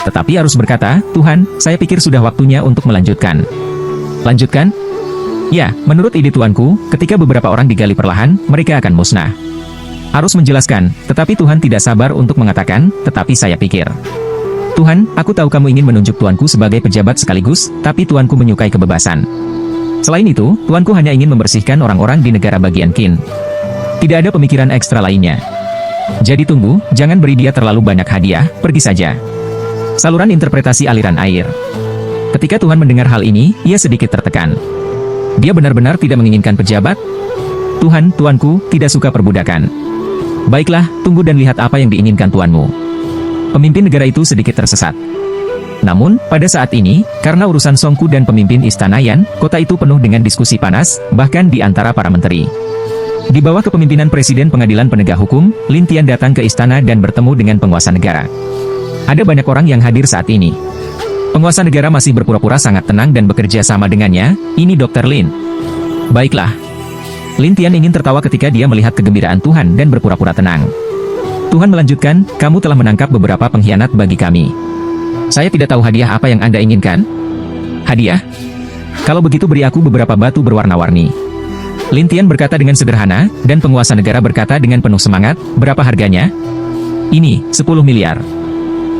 Tetapi harus berkata, Tuhan, saya pikir sudah waktunya untuk melanjutkan. Lanjutkan? Ya, menurut ide Tuanku, ketika beberapa orang digali perlahan, mereka akan musnah. Harus menjelaskan, tetapi Tuhan tidak sabar untuk mengatakan, tetapi saya pikir. Tuhan, aku tahu kamu ingin menunjuk Tuanku sebagai pejabat sekaligus, tapi Tuanku menyukai kebebasan. Selain itu, Tuanku hanya ingin membersihkan orang-orang di negara bagian Qin. Tidak ada pemikiran ekstra lainnya. Jadi tunggu, jangan beri dia terlalu banyak hadiah, pergi saja. Saluran interpretasi aliran air. Ketika Tuhan mendengar hal ini, ia sedikit tertekan. Dia benar-benar tidak menginginkan pejabat? Tuhan, Tuanku, tidak suka perbudakan. Baiklah, tunggu dan lihat apa yang diinginkan Tuanmu. Pemimpin negara itu sedikit tersesat. Namun, pada saat ini, karena urusan Songku dan pemimpin istana Yan, kota itu penuh dengan diskusi panas, bahkan di antara para menteri. Di bawah kepemimpinan Presiden Pengadilan Penegak Hukum, Lin Tian datang ke istana dan bertemu dengan penguasa negara. Ada banyak orang yang hadir saat ini. Penguasa negara masih berpura-pura sangat tenang dan bekerja sama dengannya, ini Dr. Lin. Baiklah. Lin Tian ingin tertawa ketika dia melihat kegembiraan Tuhan dan berpura-pura tenang. Tuhan melanjutkan, kamu telah menangkap beberapa pengkhianat bagi kami. Saya tidak tahu hadiah apa yang Anda inginkan. Hadiah? Kalau begitu beri aku beberapa batu berwarna-warni. Lin Tian berkata dengan sederhana, dan penguasa negara berkata dengan penuh semangat, berapa harganya? Ini, 10 miliar.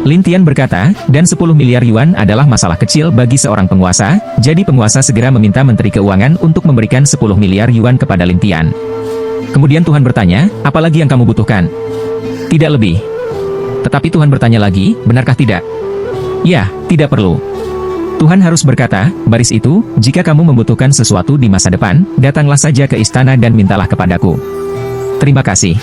Lin Tian berkata, dan 10 miliar yuan adalah masalah kecil bagi seorang penguasa, jadi penguasa segera meminta Menteri Keuangan untuk memberikan 10 miliar yuan kepada Lin Tian. Kemudian Tuhan bertanya, apalagi yang kamu butuhkan? Tidak lebih. Tetapi Tuhan bertanya lagi, benarkah tidak? Ya, tidak perlu. Tuhan harus berkata, baris itu, jika kamu membutuhkan sesuatu di masa depan, datanglah saja ke istana dan mintalah kepadaku. Terima kasih.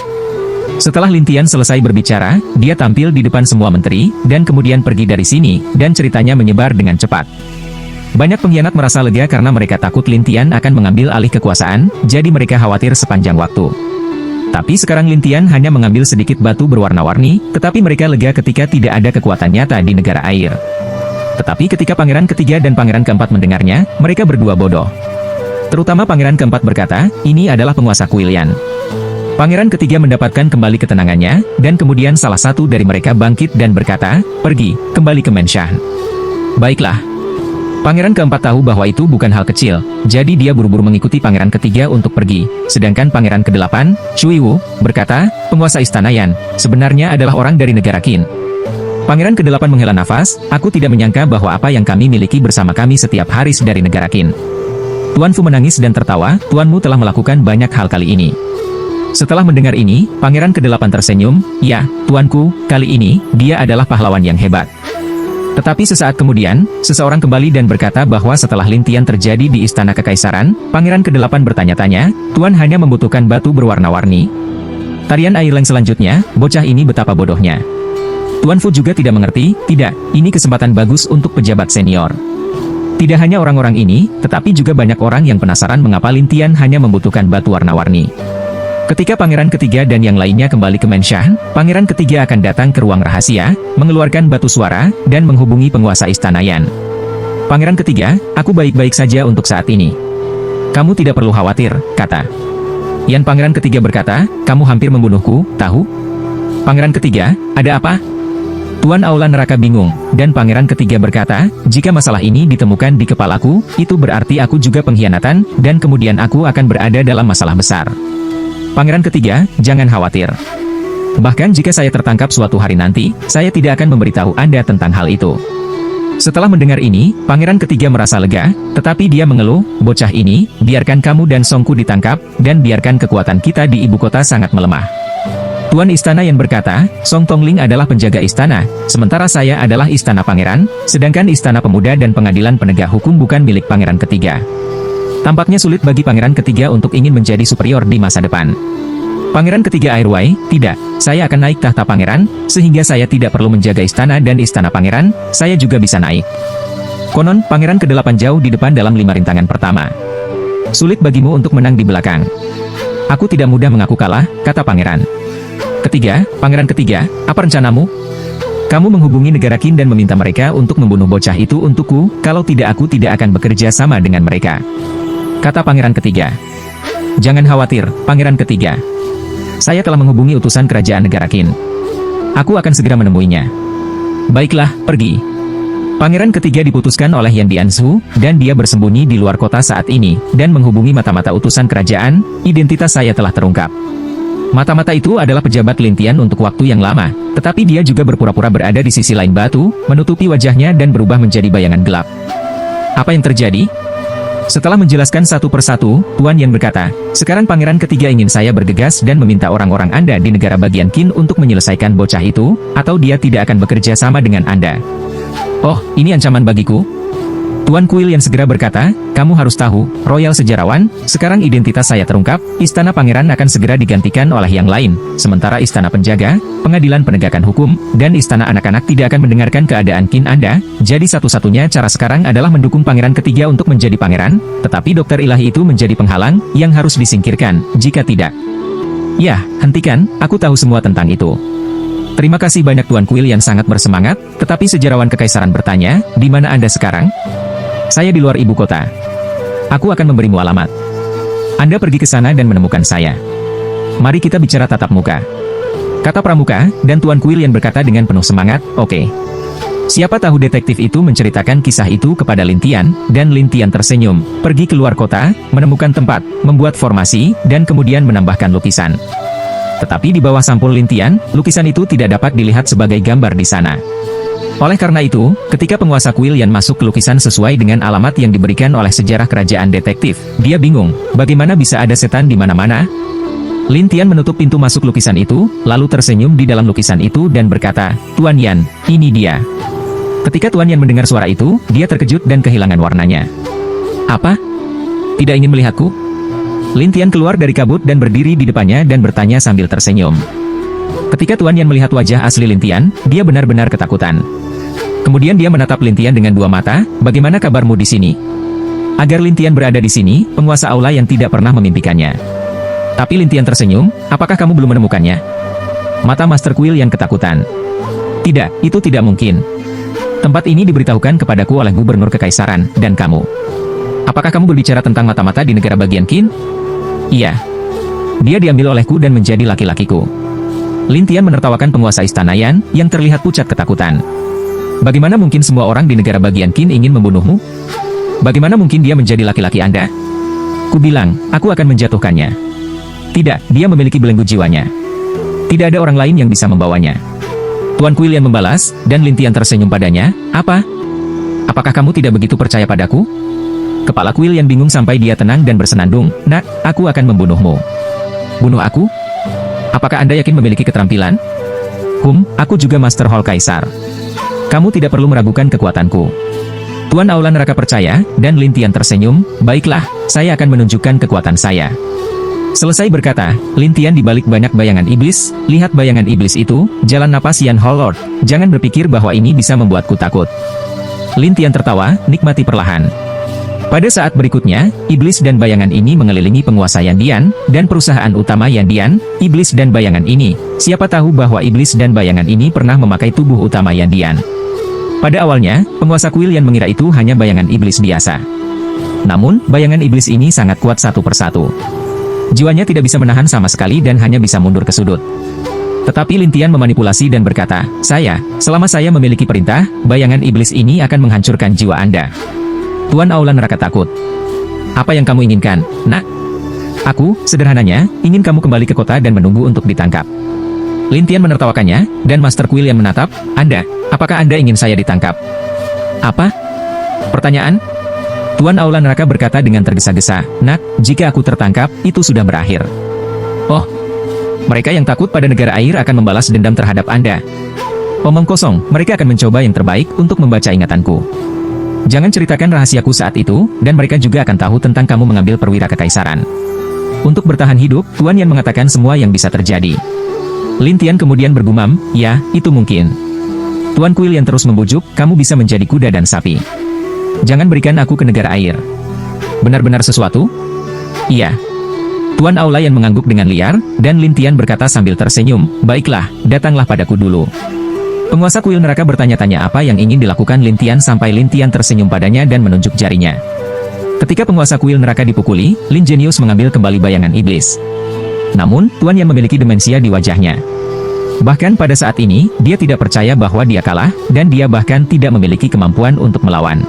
Setelah Lin Tian selesai berbicara, dia tampil di depan semua menteri, dan kemudian pergi dari sini, dan ceritanya menyebar dengan cepat. Banyak pengkhianat merasa lega karena mereka takut Lin Tian akan mengambil alih kekuasaan, jadi mereka khawatir sepanjang waktu. Tapi sekarang Lin Tian hanya mengambil sedikit batu berwarna-warni, tetapi mereka lega ketika tidak ada kekuatan nyata di negara air. Tetapi ketika pangeran ketiga dan pangeran keempat mendengarnya, mereka berdua bodoh. Terutama pangeran keempat berkata, ini adalah penguasa Kuilian. Pangeran ketiga mendapatkan kembali ketenangannya, dan kemudian salah satu dari mereka bangkit dan berkata, pergi, kembali ke Menshan. Baiklah. Pangeran keempat tahu bahwa itu bukan hal kecil, jadi dia buru-buru mengikuti pangeran ketiga untuk pergi. Sedangkan pangeran kedelapan, Cui Wu, berkata, penguasa istana Yan, sebenarnya adalah orang dari negara Qin. Pangeran kedelapan menghela nafas, aku tidak menyangka bahwa apa yang kami miliki bersama kami setiap hari dari negara Qin. Tuan Fu menangis dan tertawa, tuanmu telah melakukan banyak hal kali ini. Setelah mendengar ini, pangeran kedelapan tersenyum, ya, tuanku, kali ini, dia adalah pahlawan yang hebat. Tetapi sesaat kemudian, seseorang kembali dan berkata bahwa setelah Lin Tian terjadi di istana kekaisaran, pangeran kedelapan bertanya-tanya, tuan hanya membutuhkan batu berwarna-warni. Tarian air leng selanjutnya, bocah ini betapa bodohnya. Tuan Fu juga tidak mengerti, tidak, ini kesempatan bagus untuk pejabat senior. Tidak hanya orang-orang ini, tetapi juga banyak orang yang penasaran mengapa Lin Tian hanya membutuhkan batu warna-warni. Ketika pangeran ketiga dan yang lainnya kembali ke Menshan, pangeran ketiga akan datang ke ruang rahasia, mengeluarkan batu suara, dan menghubungi penguasa istana Yan. Pangeran ketiga, aku baik-baik saja untuk saat ini. Kamu tidak perlu khawatir, kata. Yan pangeran ketiga berkata, kamu hampir membunuhku, tahu? Pangeran ketiga, ada apa? Tuan Aula Neraka bingung, dan pangeran ketiga berkata, jika masalah ini ditemukan di kepalaku, itu berarti aku juga pengkhianatan, dan kemudian aku akan berada dalam masalah besar. Pangeran ketiga, jangan khawatir. Bahkan jika saya tertangkap suatu hari nanti, saya tidak akan memberitahu Anda tentang hal itu. Setelah mendengar ini, pangeran ketiga merasa lega, tetapi dia mengeluh, bocah ini, biarkan kamu dan Songku ditangkap, dan biarkan kekuatan kita di ibu kota sangat melemah. Tuan istana yang berkata, Song Tongling adalah penjaga istana, sementara saya adalah istana pangeran, sedangkan istana pemuda dan pengadilan penegak hukum bukan milik pangeran ketiga. Tampaknya sulit bagi pangeran ketiga untuk ingin menjadi superior di masa depan. Pangeran ketiga Airway, tidak, saya akan naik tahta pangeran, sehingga saya tidak perlu menjaga istana dan istana pangeran, saya juga bisa naik. Konon, pangeran ke-8 jauh di depan dalam 5 rintangan pertama. Sulit bagimu untuk menang di belakang. Aku tidak mudah mengaku kalah, kata pangeran. Ketiga, pangeran ketiga, apa rencanamu? Kamu menghubungi negara Qin dan meminta mereka untuk membunuh bocah itu untukku, kalau tidak aku tidak akan bekerja sama dengan mereka. Kata pangeran ketiga. Jangan khawatir, pangeran ketiga. Saya telah menghubungi utusan kerajaan negara Qin. Aku akan segera menemuinya. Baiklah, pergi. Pangeran ketiga diputuskan oleh Yan Dianzu, dan dia bersembunyi di luar kota saat ini, dan menghubungi mata-mata utusan kerajaan. Identitas saya telah terungkap. Mata-mata itu adalah pejabat Lin Tian untuk waktu yang lama, tetapi dia juga berpura-pura berada di sisi lain batu, menutupi wajahnya dan berubah menjadi bayangan gelap. Apa yang terjadi? Setelah menjelaskan satu persatu, Tuan Yan berkata, sekarang pangeran ketiga ingin saya bergegas dan meminta orang-orang Anda di negara bagian Qin untuk menyelesaikan bocah itu, atau dia tidak akan bekerja sama dengan Anda. Oh, ini ancaman bagiku? Tuan Kuil yang segera berkata, kamu harus tahu, Royal Sejarawan, sekarang identitas saya terungkap, istana pangeran akan segera digantikan oleh yang lain, sementara istana penjaga, pengadilan penegakan hukum, dan istana anak-anak tidak akan mendengarkan keadaan Qin Anda, jadi satu-satunya cara sekarang adalah mendukung pangeran ketiga untuk menjadi pangeran, tetapi dokter ilahi itu menjadi penghalang, yang harus disingkirkan, jika tidak. Ya, hentikan, aku tahu semua tentang itu. Terima kasih banyak Tuan Kuil yang sangat bersemangat, tetapi sejarawan kekaisaran bertanya, di mana Anda sekarang? Saya di luar ibu kota. Aku akan memberimu alamat. Anda pergi ke sana dan menemukan saya. Mari kita bicara tatap muka. Kata pramuka, dan Tuan Kuil yang berkata dengan penuh semangat, oke. Siapa tahu detektif itu menceritakan kisah itu kepada Lin Tian, dan Lin Tian tersenyum, pergi keluar kota, menemukan tempat, membuat formasi, dan kemudian menambahkan lukisan. Tetapi di bawah sampul Lin Tian, lukisan itu tidak dapat dilihat sebagai gambar di sana. Oleh karena itu, ketika penguasa kuil Yan masuk ke lukisan sesuai dengan alamat yang diberikan oleh sejarah kerajaan detektif, dia bingung, bagaimana bisa ada setan di mana-mana? Lin Tian menutup pintu masuk lukisan itu, lalu tersenyum di dalam lukisan itu dan berkata, Tuan Yan, ini dia. Ketika Tuan Yan mendengar suara itu, dia terkejut dan kehilangan warnanya. Apa? Tidak ingin melihatku? Lin Tian keluar dari kabut dan berdiri di depannya dan bertanya sambil tersenyum. Ketika Tuan Yan melihat wajah asli Lin Tian, dia benar-benar ketakutan. Kemudian dia menatap Lin Tian dengan dua mata, bagaimana kabarmu di sini? Agar Lin Tian berada di sini, penguasa aula yang tidak pernah memimpikannya. Tapi Lin Tian tersenyum, apakah kamu belum menemukannya? Mata Master Kuil yang ketakutan. Tidak, itu tidak mungkin. Tempat ini diberitahukan kepadaku oleh Gubernur Kekaisaran, dan kamu. Apakah kamu berbicara tentang mata-mata di negara bagian Qin? Iya. Dia diambil olehku dan menjadi laki-lakiku. Lin Tian menertawakan penguasa istana Yan, yang terlihat pucat ketakutan. Bagaimana mungkin semua orang di negara bagian Qin ingin membunuhmu? Bagaimana mungkin dia menjadi laki-laki Anda? Kubilang, aku akan menjatuhkannya. Tidak, dia memiliki belenggu jiwanya. Tidak ada orang lain yang bisa membawanya. Tuan Kuil Yan membalas, dan Lin Tian tersenyum padanya, apa? Apakah kamu tidak begitu percaya padaku? Kepala Kuil Yan bingung sampai dia tenang dan bersenandung, nak, aku akan membunuhmu. Bunuh aku? Apakah Anda yakin memiliki keterampilan? Aku juga Master Hall Kaisar. Kamu tidak perlu meragukan kekuatanku. Tuan Aula Neraka percaya, dan Lin Tian tersenyum, baiklah, saya akan menunjukkan kekuatan saya. Selesai berkata, Lin Tian dibalik banyak bayangan iblis, lihat bayangan iblis itu, jalan napas Yan Hall Lord, jangan berpikir bahwa ini bisa membuatku takut. Lin Tian tertawa, nikmati perlahan. Pada saat berikutnya, iblis dan bayangan ini mengelilingi penguasa Yandian, dan perusahaan utama Yandian, iblis dan bayangan ini. Siapa tahu bahwa iblis dan bayangan ini pernah memakai tubuh utama Yandian. Pada awalnya, penguasa kuil Yan mengira itu hanya bayangan iblis biasa. Namun, bayangan iblis ini sangat kuat satu persatu. Jiwanya tidak bisa menahan sama sekali dan hanya bisa mundur ke sudut. Tetapi Lin Tian memanipulasi dan berkata, selama saya memiliki perintah, bayangan iblis ini akan menghancurkan jiwa Anda. Tuan Aula Neraka takut. Apa yang kamu inginkan, nak? Aku, sederhananya, ingin kamu kembali ke kota dan menunggu untuk ditangkap. Lin Tian menertawakannya, dan Master Kuil yang menatap, Anda, apakah Anda ingin saya ditangkap? Apa? Pertanyaan? Tuan Aula Neraka berkata dengan tergesa-gesa, nak, jika aku tertangkap, itu sudah berakhir. Oh, mereka yang takut pada negara air akan membalas dendam terhadap Anda. Omong kosong, mereka akan mencoba yang terbaik untuk membaca ingatanku. Jangan ceritakan rahasiaku saat itu, dan mereka juga akan tahu tentang kamu mengambil perwira kekaisaran. Untuk bertahan hidup, Tuan Yan mengatakan semua yang bisa terjadi. Lin Tian kemudian bergumam, ya, itu mungkin. Tuan Kuil yang terus membujuk, kamu bisa menjadi kuda dan sapi. Jangan berikan aku ke negara air. Benar-benar sesuatu? Iya. Tuan Aula yang mengangguk dengan liar, dan Lin Tian berkata sambil tersenyum, baiklah, datanglah padaku dulu. Penguasa kuil neraka bertanya-tanya apa yang ingin dilakukan Lin Tian sampai Lin Tian tersenyum padanya dan menunjuk jarinya. Ketika penguasa kuil neraka dipukuli, Lin Genius mengambil kembali bayangan iblis. Namun, Tuan yang memiliki demensia di wajahnya. Bahkan pada saat ini, dia tidak percaya bahwa dia kalah, dan dia bahkan tidak memiliki kemampuan untuk melawan.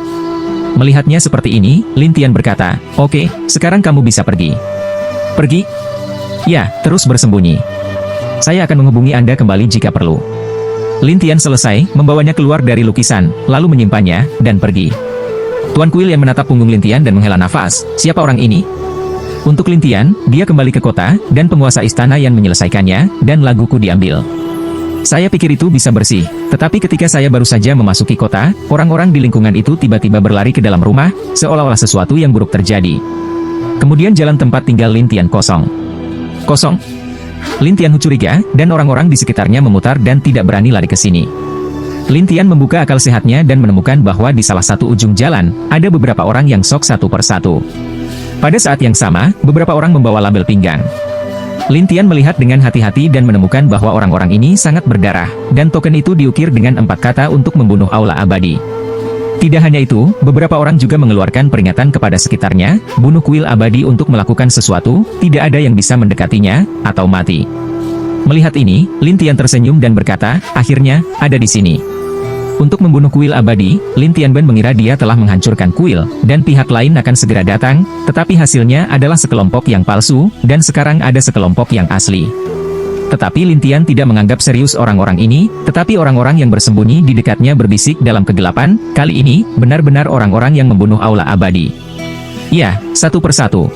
Melihatnya seperti ini, Lin Tian berkata, "Oke, sekarang kamu bisa pergi." "Pergi?" "Ya, terus bersembunyi. Saya akan menghubungi Anda kembali jika perlu." Lin Tian selesai, membawanya keluar dari lukisan, lalu menyimpannya, dan pergi. Tuan Kuil yang menatap punggung Lin Tian dan menghela nafas, "Siapa orang ini?" Untuk Lin Tian, dia kembali ke kota, dan penguasa istana yang menyelesaikannya, dan laguku diambil. Saya pikir itu bisa bersih, tetapi ketika saya baru saja memasuki kota, orang-orang di lingkungan itu tiba-tiba berlari ke dalam rumah, seolah-olah sesuatu yang buruk terjadi. Kemudian jalan tempat tinggal Lin Tian kosong. Kosong? Lin Tian curiga, dan orang-orang di sekitarnya memutar dan tidak berani lari ke sini. Lin Tian membuka akal sehatnya dan menemukan bahwa di salah satu ujung jalan, ada beberapa orang yang sok satu persatu. Pada saat yang sama, beberapa orang membawa label pinggang. Lin Tian melihat dengan hati-hati dan menemukan bahwa orang-orang ini sangat berdarah, dan token itu diukir dengan 4 kata untuk membunuh Aula Abadi. Tidak hanya itu, beberapa orang juga mengeluarkan peringatan kepada sekitarnya, bunuh kuil abadi untuk melakukan sesuatu, tidak ada yang bisa mendekatinya, atau mati. Melihat ini, Lin Tian tersenyum dan berkata, "Akhirnya, ada di sini." Untuk membunuh kuil abadi, Lin Tianben mengira dia telah menghancurkan kuil, dan pihak lain akan segera datang, tetapi hasilnya adalah sekelompok yang palsu, dan sekarang ada sekelompok yang asli. Tetapi Lin Tian tidak menganggap serius orang-orang ini, tetapi orang-orang yang bersembunyi di dekatnya berbisik dalam kegelapan, kali ini, benar-benar orang-orang yang membunuh Aula Abadi. Ya, satu persatu.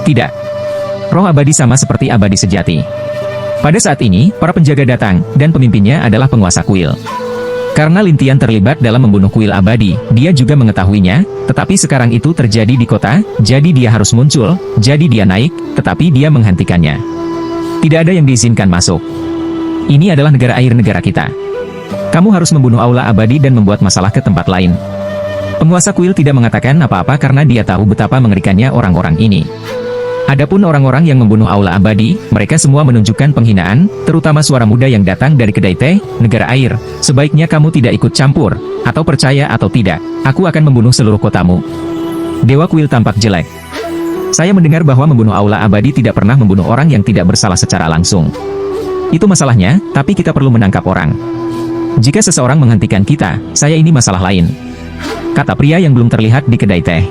Tidak. Roh abadi sama seperti abadi sejati. Pada saat ini, para penjaga datang, dan pemimpinnya adalah penguasa kuil. Karena Lin Tian terlibat dalam membunuh kuil abadi, dia juga mengetahuinya, tetapi sekarang itu terjadi di kota, jadi dia harus muncul, jadi dia naik, tetapi dia menghentikannya. Tidak ada yang diizinkan masuk. Ini adalah negara air negara kita. Kamu harus membunuh Aula Abadi dan membuat masalah ke tempat lain. Penguasa kuil tidak mengatakan apa-apa karena dia tahu betapa mengerikannya orang-orang ini. Adapun orang-orang yang membunuh Aula Abadi, mereka semua menunjukkan penghinaan, terutama suara muda yang datang dari kedai teh, negara air. Sebaiknya kamu tidak ikut campur, atau percaya atau tidak, aku akan membunuh seluruh kotamu. Dewa kuil tampak jelek. Saya mendengar bahwa membunuh Aula Abadi tidak pernah membunuh orang yang tidak bersalah secara langsung. Itu masalahnya, tapi kita perlu menangkap orang. Jika seseorang menghentikan kita, saya ini masalah lain. Kata pria yang belum terlihat di kedai teh.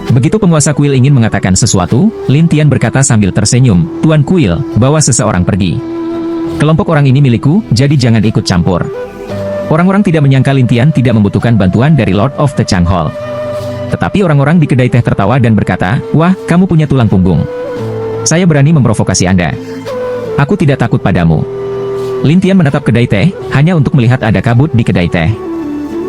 Begitu penguasa kuil ingin mengatakan sesuatu, Lin Tian berkata sambil tersenyum, "Tuan kuil, bawa seseorang pergi. Kelompok orang ini milikku, jadi jangan ikut campur." Orang-orang tidak menyangka Lin Tian tidak membutuhkan bantuan dari Lord of the Chang Hall. Tetapi orang-orang di kedai teh tertawa dan berkata, "Wah, kamu punya tulang punggung. Saya berani memprovokasi Anda. Aku tidak takut padamu." Lin Tian menatap kedai teh, hanya untuk melihat ada kabut di kedai teh.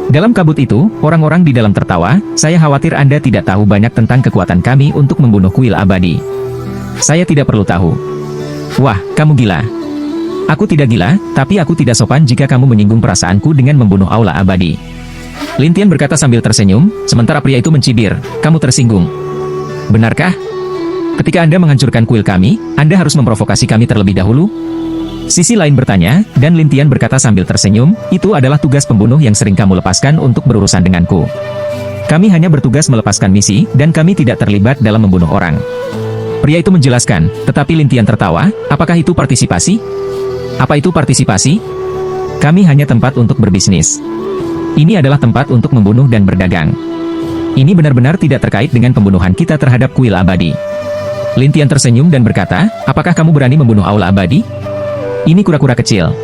Dalam kabut itu, orang-orang di dalam tertawa, "Saya khawatir Anda tidak tahu banyak tentang kekuatan kami untuk membunuh kuil abadi." "Saya tidak perlu tahu." "Wah, kamu gila." "Aku tidak gila, tapi aku tidak sopan jika kamu menyinggung perasaanku dengan membunuh Aula Abadi." Lin Tian berkata sambil tersenyum, sementara pria itu mencibir, "Kamu tersinggung. Benarkah? Ketika Anda menghancurkan kuil kami, Anda harus memprovokasi kami terlebih dahulu?" Sisi lain bertanya, dan Lin Tian berkata sambil tersenyum, "Itu adalah tugas pembunuh yang sering kamu lepaskan untuk berurusan denganku. Kami hanya bertugas melepaskan misi, dan kami tidak terlibat dalam membunuh orang." Pria itu menjelaskan, tetapi Lin Tian tertawa, "Apakah itu partisipasi?" "Apa itu partisipasi?" "Kami hanya tempat untuk berbisnis. Ini adalah tempat untuk membunuh dan berdagang. Ini benar-benar tidak terkait dengan pembunuhan kita terhadap kuil abadi." Lin Tian tersenyum dan berkata, "Apakah kamu berani membunuh Aula Abadi? Ini kura-kura kecil.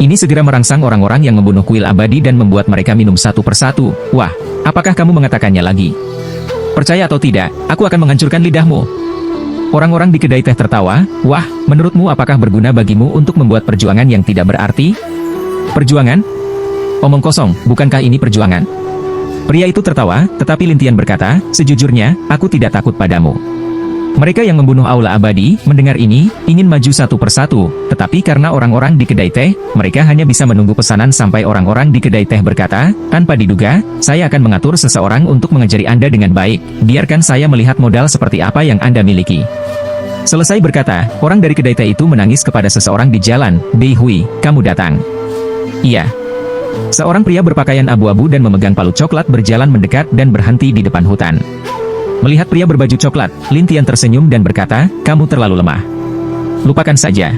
Ini segera merangsang orang-orang yang membunuh kuil abadi dan membuat mereka minum satu persatu. Wah, apakah kamu mengatakannya lagi? Percaya atau tidak, aku akan menghancurkan lidahmu." Orang-orang di kedai teh tertawa, "Wah, menurutmu apakah berguna bagimu untuk membuat perjuangan yang tidak berarti?" "Perjuangan? Omong kosong, bukankah ini perjuangan?" Pria itu tertawa, tetapi Lin Tian berkata, "Sejujurnya, aku tidak takut padamu." Mereka yang membunuh Aula Abadi, mendengar ini, ingin maju satu persatu, tetapi karena orang-orang di kedai teh, mereka hanya bisa menunggu pesanan sampai orang-orang di kedai teh berkata, "Tanpa diduga, saya akan mengatur seseorang untuk mengajari Anda dengan baik, biarkan saya melihat modal seperti apa yang Anda miliki." Selesai berkata, orang dari kedai teh itu menangis kepada seseorang di jalan, "Bei Hui, kamu datang." "Iya." Seorang pria berpakaian abu-abu dan memegang palu coklat berjalan mendekat dan berhenti di depan hutan. Melihat pria berbaju coklat, Lin Tian tersenyum dan berkata, "Kamu terlalu lemah. Lupakan saja."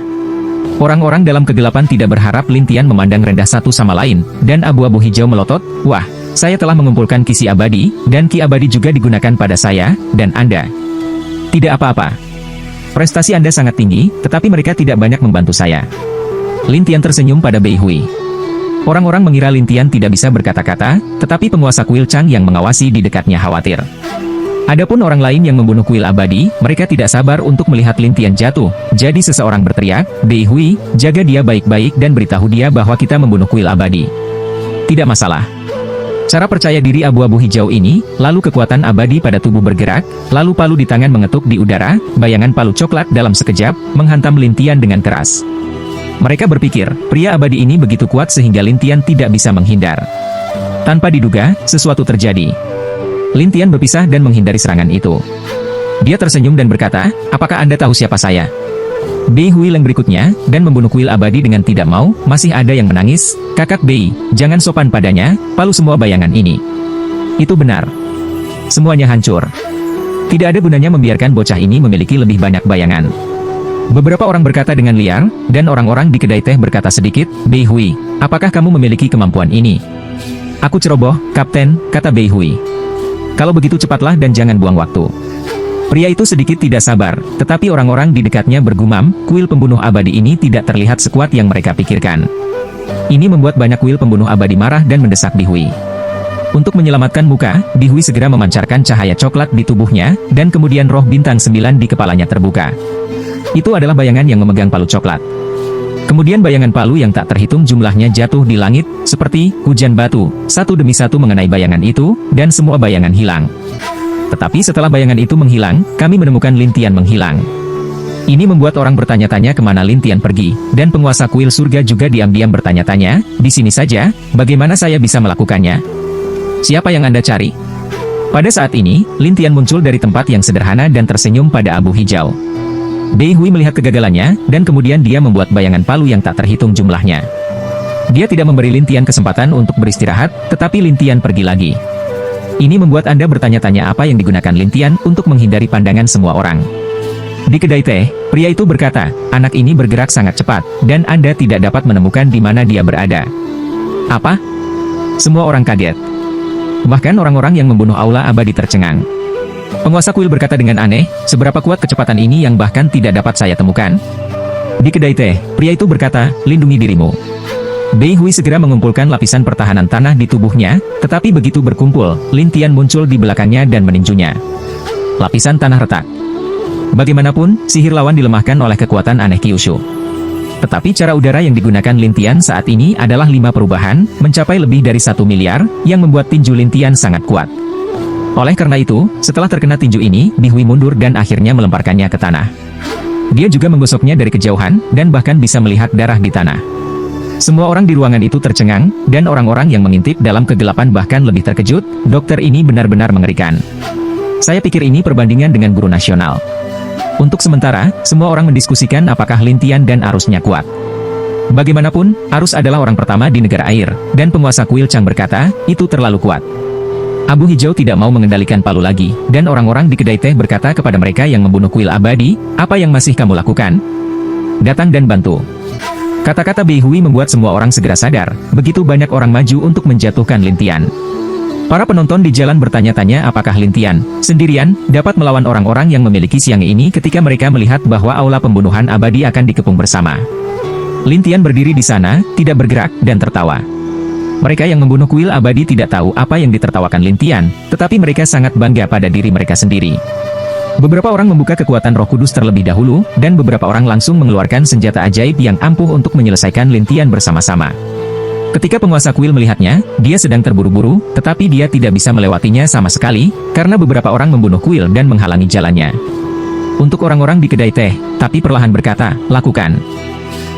Orang-orang dalam kegelapan tidak berharap Lintian memandang rendah satu sama lain, dan abu-abu hijau melotot, "Wah, saya telah mengumpulkan kisi abadi, dan ki abadi juga digunakan pada saya, dan Anda. Tidak apa-apa. Prestasi Anda sangat tinggi, tetapi mereka tidak banyak membantu saya." Lintian tersenyum pada Bei Hui. Orang-orang mengira Lintian tidak bisa berkata-kata, tetapi penguasa kuil Chang yang mengawasi di dekatnya khawatir. Adapun orang lain yang membunuh kuil abadi, mereka tidak sabar untuk melihat Lintian jatuh. Jadi seseorang berteriak, "Bei Hui, jaga dia baik-baik dan beritahu dia bahwa kita membunuh kuil abadi." Tidak masalah. Cara percaya diri abu-abu hijau ini, lalu kekuatan abadi pada tubuh bergerak, lalu palu di tangan mengetuk di udara, bayangan palu coklat dalam sekejap, menghantam Lintian dengan keras. Mereka berpikir, pria abadi ini begitu kuat sehingga Lintian tidak bisa menghindar. Tanpa diduga, sesuatu terjadi. Lintian berpisah dan menghindari serangan itu. Dia tersenyum dan berkata, "Apakah Anda tahu siapa saya?" Bei Hui Leng berikutnya, dan membunuh kuil abadi dengan tidak mau, masih ada yang menangis, "Kakak Bei, jangan sopan padanya, palu semua bayangan ini." Itu benar. Semuanya hancur. Tidak ada gunanya membiarkan bocah ini memiliki lebih banyak bayangan. Beberapa orang berkata dengan liar, dan orang-orang di kedai teh berkata sedikit, "Bei Hui, apakah kamu memiliki kemampuan ini?" "Aku ceroboh, Kapten," kata Bei Hui. "Kalau begitu cepatlah dan jangan buang waktu." Pria itu sedikit tidak sabar, tetapi orang-orang di dekatnya bergumam, kuil pembunuh abadi ini tidak terlihat sekuat yang mereka pikirkan. Ini membuat banyak kuil pembunuh abadi marah dan mendesak Bei Hui. Untuk menyelamatkan muka, Bei Hui segera memancarkan cahaya coklat di tubuhnya, dan kemudian roh bintang 9 di kepalanya terbuka. Itu adalah bayangan yang memegang palu coklat. Kemudian bayangan palu yang tak terhitung jumlahnya jatuh di langit, seperti hujan batu, satu demi satu mengenai bayangan itu, dan semua bayangan hilang. Tetapi setelah bayangan itu menghilang, kami menemukan Lintian menghilang. Ini membuat orang bertanya-tanya kemana Lintian pergi, dan penguasa kuil surga juga diam-diam bertanya-tanya, "Di sini saja, bagaimana saya bisa melakukannya? Siapa yang Anda cari?" Pada saat ini, Lintian muncul dari tempat yang sederhana dan tersenyum pada abu hijau. Bei Hui melihat kegagalannya, dan kemudian dia membuat bayangan palu yang tak terhitung jumlahnya. Dia tidak memberi Lintian kesempatan untuk beristirahat, tetapi Lintian pergi lagi. Ini membuat Anda bertanya-tanya apa yang digunakan Lintian untuk menghindari pandangan semua orang. Di kedai teh, pria itu berkata, "Anak ini bergerak sangat cepat, dan Anda tidak dapat menemukan di mana dia berada." "Apa?" Semua orang kaget. Bahkan orang-orang yang membunuh aula abadi tercengang. Penguasa kuil berkata dengan aneh, "Seberapa kuat kecepatan ini yang bahkan tidak dapat saya temukan?" Di kedai teh, pria itu berkata, "Lindungi dirimu." Bei Hui segera mengumpulkan lapisan pertahanan tanah di tubuhnya, tetapi begitu berkumpul, Lintian muncul di belakangnya dan meninjunya. Lapisan tanah retak. Bagaimanapun, sihir lawan dilemahkan oleh kekuatan aneh Kyushu. Tetapi cara udara yang digunakan Lintian saat ini adalah 5 perubahan, mencapai lebih dari 1 miliar, yang membuat tinju Lintian sangat kuat. Oleh karena itu, setelah terkena tinju ini, Bei Hui mundur dan akhirnya melemparkannya ke tanah. Dia juga menggosoknya dari kejauhan, dan bahkan bisa melihat darah di tanah. Semua orang di ruangan itu tercengang, dan orang-orang yang mengintip dalam kegelapan bahkan lebih terkejut, dokter ini benar-benar mengerikan. Saya pikir ini perbandingan dengan guru nasional. Untuk sementara, semua orang mendiskusikan apakah Lintian dan Arusnya kuat. Bagaimanapun, Arus adalah orang pertama di negara air, dan penguasa kuil Chang berkata, itu terlalu kuat. Abu hijau tidak mau mengendalikan palu lagi, dan orang-orang di kedai teh berkata kepada mereka yang membunuh kuil abadi, "Apa yang masih kamu lakukan? Datang dan bantu." Kata-kata Bei Hui membuat semua orang segera sadar, begitu banyak orang maju untuk menjatuhkan Lintian. Para penonton di jalan bertanya-tanya apakah Lintian, sendirian, dapat melawan orang-orang yang memiliki siang ini ketika mereka melihat bahwa aula pembunuhan abadi akan dikepung bersama. Lintian berdiri di sana, tidak bergerak, dan tertawa. Mereka yang membunuh kuil abadi tidak tahu apa yang ditertawakan Lintian, tetapi mereka sangat bangga pada diri mereka sendiri. Beberapa orang membuka kekuatan Roh Kudus terlebih dahulu, dan beberapa orang langsung mengeluarkan senjata ajaib yang ampuh untuk menyelesaikan Lintian bersama-sama. Ketika penguasa kuil melihatnya, dia sedang terburu-buru, tetapi dia tidak bisa melewatinya sama sekali, karena beberapa orang membunuh kuil dan menghalangi jalannya. Untuk orang-orang di kedai teh, tapi perlahan berkata, "Lakukan."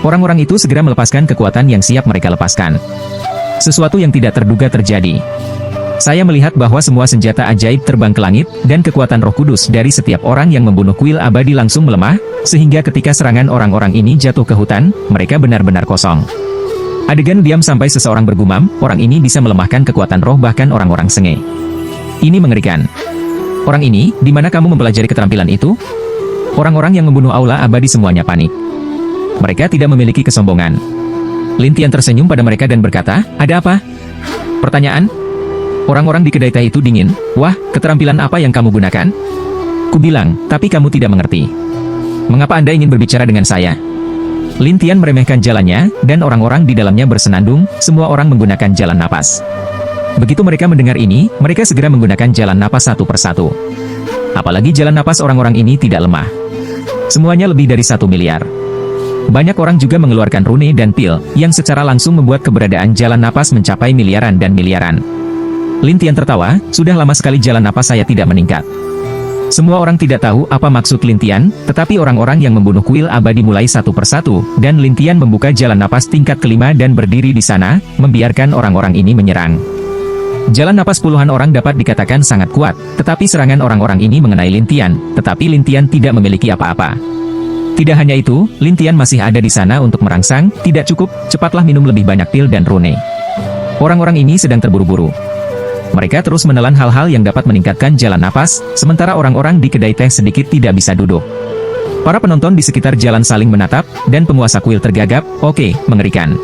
Orang-orang itu segera melepaskan kekuatan yang siap mereka lepaskan. Sesuatu yang tidak terduga terjadi. Saya melihat bahwa semua senjata ajaib terbang ke langit, dan kekuatan Roh Kudus dari setiap orang yang membunuh kuil abadi langsung melemah, sehingga ketika serangan orang-orang ini jatuh ke hutan, mereka benar-benar kosong. Adegan diam sampai seseorang bergumam, orang ini bisa melemahkan kekuatan roh bahkan orang-orang senge. Ini mengerikan. Orang ini, di mana kamu mempelajari keterampilan itu? Orang-orang yang membunuh aula abadi semuanya panik. Mereka tidak memiliki kesombongan. Lin Tian tersenyum pada mereka dan berkata, "Ada apa?" Pertanyaan? Orang-orang di kedai teh itu dingin. "Wah, keterampilan apa yang kamu gunakan?" Kubilang, "Tapi kamu tidak mengerti. Mengapa Anda ingin berbicara dengan saya?" Lin Tian meremehkan jalannya, dan orang-orang di dalamnya bersenandung, semua orang menggunakan jalan napas. Begitu mereka mendengar ini, mereka segera menggunakan jalan napas satu persatu. Apalagi jalan napas orang-orang ini tidak lemah. Semuanya lebih dari 1 miliar. Banyak orang juga mengeluarkan rune dan pil, yang secara langsung membuat keberadaan jalan napas mencapai miliaran dan miliaran. Lin Tian tertawa, "Sudah lama sekali jalan napas saya tidak meningkat." Semua orang tidak tahu apa maksud Lin Tian, tetapi orang-orang yang membunuh kuil abadi mulai satu persatu, dan Lin Tian membuka jalan napas tingkat kelima dan berdiri di sana, membiarkan orang-orang ini menyerang. Jalan napas puluhan orang dapat dikatakan sangat kuat, tetapi serangan orang-orang ini mengenai Lin Tian, tetapi Lin Tian tidak memiliki apa-apa. Tidak hanya itu, Lin Tian masih ada di sana untuk merangsang, "Tidak cukup, cepatlah minum lebih banyak pil dan rune." Orang-orang ini sedang terburu-buru. Mereka terus menelan hal-hal yang dapat meningkatkan jalan napas, sementara orang-orang di kedai teh sedikit tidak bisa duduk. Para penonton di sekitar jalan saling menatap, dan penguasa kuil tergagap. "Oke, mengerikan."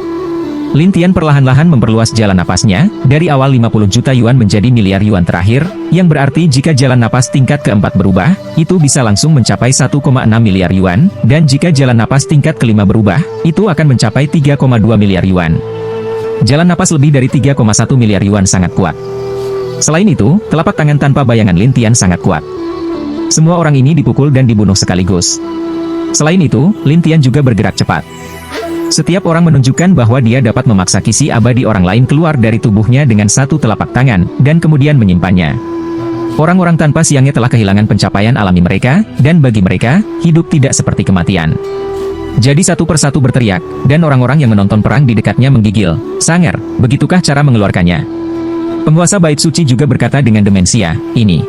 Lin Tian perlahan-lahan memperluas jalan napasnya, dari awal 50 juta yuan menjadi miliar yuan terakhir, yang berarti jika jalan napas tingkat keempat berubah, itu bisa langsung mencapai 1,6 miliar yuan, dan jika jalan napas tingkat kelima berubah, itu akan mencapai 3,2 miliar yuan. Jalan napas lebih dari 3,1 miliar yuan sangat kuat. Selain itu, telapak tangan tanpa bayangan Lin Tian sangat kuat. Semua orang ini dipukul dan dibunuh sekaligus. Selain itu, Lin Tian juga bergerak cepat. Setiap orang menunjukkan bahwa dia dapat memaksa kisi abadi orang lain keluar dari tubuhnya dengan satu telapak tangan, dan kemudian menyimpannya. Orang-orang tanpa siangnya telah kehilangan pencapaian alami mereka, dan bagi mereka, hidup tidak seperti kematian. Jadi satu persatu berteriak, dan orang-orang yang menonton perang di dekatnya menggigil. "Sangar, begitukah cara mengeluarkannya?" Penguasa bait suci juga berkata dengan demensia, "Ini."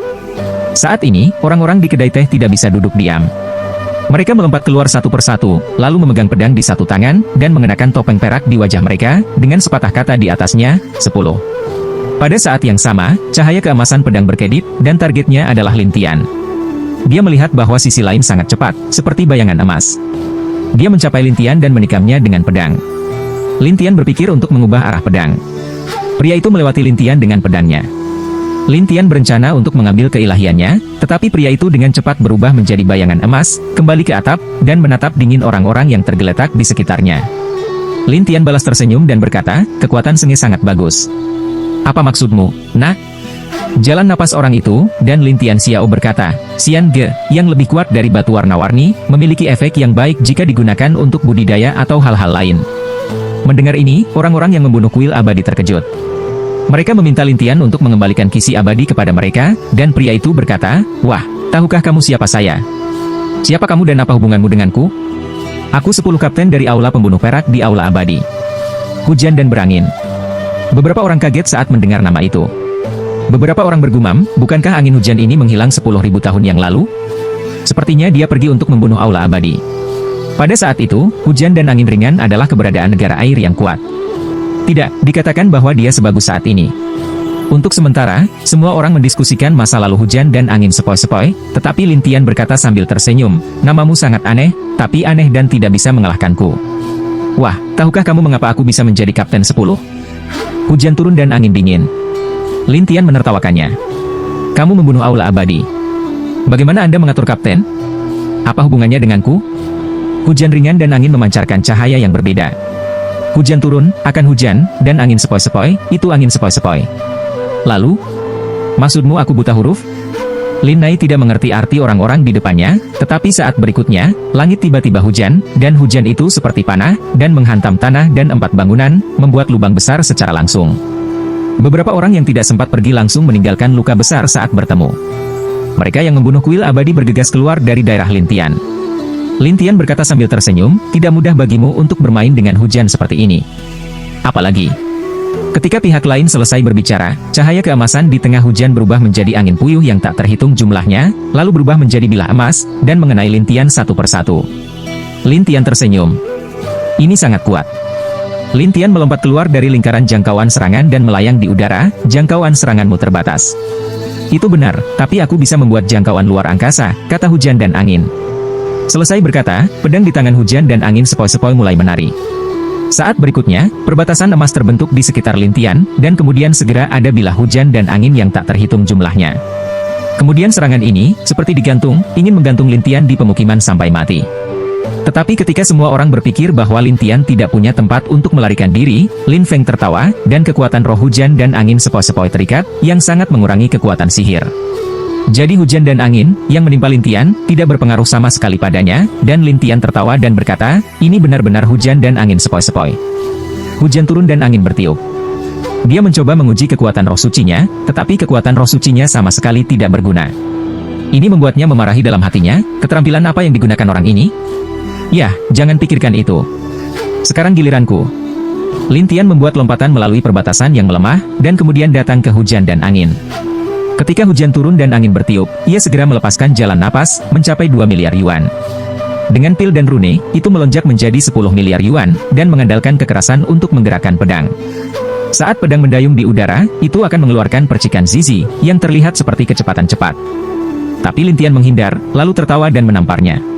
Saat ini, orang-orang di kedai teh tidak bisa duduk diam. Mereka melompat keluar satu persatu, lalu memegang pedang di satu tangan, dan mengenakan topeng perak di wajah mereka, dengan sepatah kata di atasnya, 10. Pada saat yang sama, cahaya keemasan pedang berkedip, dan targetnya adalah Lin Tian. Dia melihat bahwa sisi lain sangat cepat, seperti bayangan emas. Dia mencapai Lin Tian dan menikamnya dengan pedang. Lin Tian berpikir untuk mengubah arah pedang. Pria itu melewati Lin Tian dengan pedangnya. Lin Tian berencana untuk mengambil keilahiannya, tetapi pria itu dengan cepat berubah menjadi bayangan emas, kembali ke atap, dan menatap dingin orang-orang yang tergeletak di sekitarnya. Lin Tian balas tersenyum dan berkata, "Kekuatan sengit sangat bagus." "Apa maksudmu, nak?" Jalan napas orang itu, dan Lin Tian Xiao berkata, "Xian Ge, yang lebih kuat dari batu warna-warni, memiliki efek yang baik jika digunakan untuk budidaya atau hal-hal lain." Mendengar ini, orang-orang yang membunuh kuil abadi terkejut. Mereka meminta Lin Tian untuk mengembalikan kisi abadi kepada mereka, dan pria itu berkata, "Wah, tahukah kamu siapa saya? Siapa kamu dan apa hubunganmu denganku? Aku 10 kapten dari aula pembunuh perak di aula abadi." Hujan dan berangin. Beberapa orang kaget saat mendengar nama itu. Beberapa orang bergumam, bukankah angin hujan ini menghilang 10.000 tahun yang lalu? Sepertinya dia pergi untuk membunuh aula abadi. Pada saat itu, hujan dan angin ringan adalah keberadaan negara air yang kuat. Tidak, dikatakan bahwa dia sebagus saat ini. Untuk sementara, semua orang mendiskusikan masa lalu hujan dan angin sepoi-sepoi, tetapi Lin Tian berkata sambil tersenyum, "Namamu sangat aneh, tapi aneh dan tidak bisa mengalahkanku." "Wah, tahukah kamu mengapa aku bisa menjadi kapten 10? Hujan turun dan angin dingin." Lin Tian menertawakannya. "Kamu membunuh aula abadi. Bagaimana Anda mengatur kapten? Apa hubungannya denganku?" Hujan ringan dan angin memancarkan cahaya yang berbeda. Hujan turun, akan hujan, dan angin sepoi-sepoi, itu angin sepoi-sepoi. Lalu, maksudmu aku buta huruf? Lin Nai tidak mengerti arti orang-orang di depannya, tetapi saat berikutnya, langit tiba-tiba hujan, dan hujan itu seperti panah, dan menghantam tanah dan 4 bangunan, membuat lubang besar secara langsung. Beberapa orang yang tidak sempat pergi langsung meninggalkan luka besar saat bertemu. Mereka yang membunuh kuil abadi bergegas keluar dari daerah Lin Tian. Lin Tian berkata sambil tersenyum, "Tidak mudah bagimu untuk bermain dengan hujan seperti ini. Apalagi ketika pihak lain selesai berbicara, cahaya keemasan di tengah hujan berubah menjadi angin puyuh yang tak terhitung jumlahnya, lalu berubah menjadi bilah emas, dan mengenai Lin Tian satu persatu." Lin Tian tersenyum. "Ini sangat kuat." Lin Tian melompat keluar dari lingkaran jangkauan serangan dan melayang di udara. "Jangkauan seranganmu terbatas." "Itu benar, tapi aku bisa membuat jangkauan luar angkasa," kata hujan dan angin. Selesai berkata, pedang di tangan hujan dan angin sepoi-sepoi mulai menari. Saat berikutnya, perbatasan emas terbentuk di sekitar Lintian, dan kemudian segera ada bilah hujan dan angin yang tak terhitung jumlahnya. Kemudian serangan ini, seperti digantung, ingin menggantung Lintian di pemukiman sampai mati. Tetapi ketika semua orang berpikir bahwa Lintian tidak punya tempat untuk melarikan diri, Lin Feng tertawa, dan kekuatan roh hujan dan angin sepoi-sepoi terikat, yang sangat mengurangi kekuatan sihir. Jadi hujan dan angin, yang menimpa Lintian, tidak berpengaruh sama sekali padanya, dan Lintian tertawa dan berkata, ini benar-benar hujan dan angin sepoi-sepoi. Hujan turun dan angin bertiup. Dia mencoba menguji kekuatan roh sucinya, tetapi kekuatan roh sucinya sama sekali tidak berguna. Ini membuatnya memarahi dalam hatinya, keterampilan apa yang digunakan orang ini? Yah, jangan pikirkan itu. Sekarang giliranku. Lintian membuat lompatan melalui perbatasan yang melemah, dan kemudian datang ke hujan dan angin. Ketika hujan turun dan angin bertiup, ia segera melepaskan jalan napas, mencapai 2 miliar yuan. Dengan pil dan rune, itu melonjak menjadi 10 miliar yuan, dan mengandalkan kekerasan untuk menggerakkan pedang. Saat pedang mendayung di udara, itu akan mengeluarkan percikan zizi, yang terlihat seperti kecepatan cepat. Tapi Lintian menghindar, lalu tertawa dan menamparnya.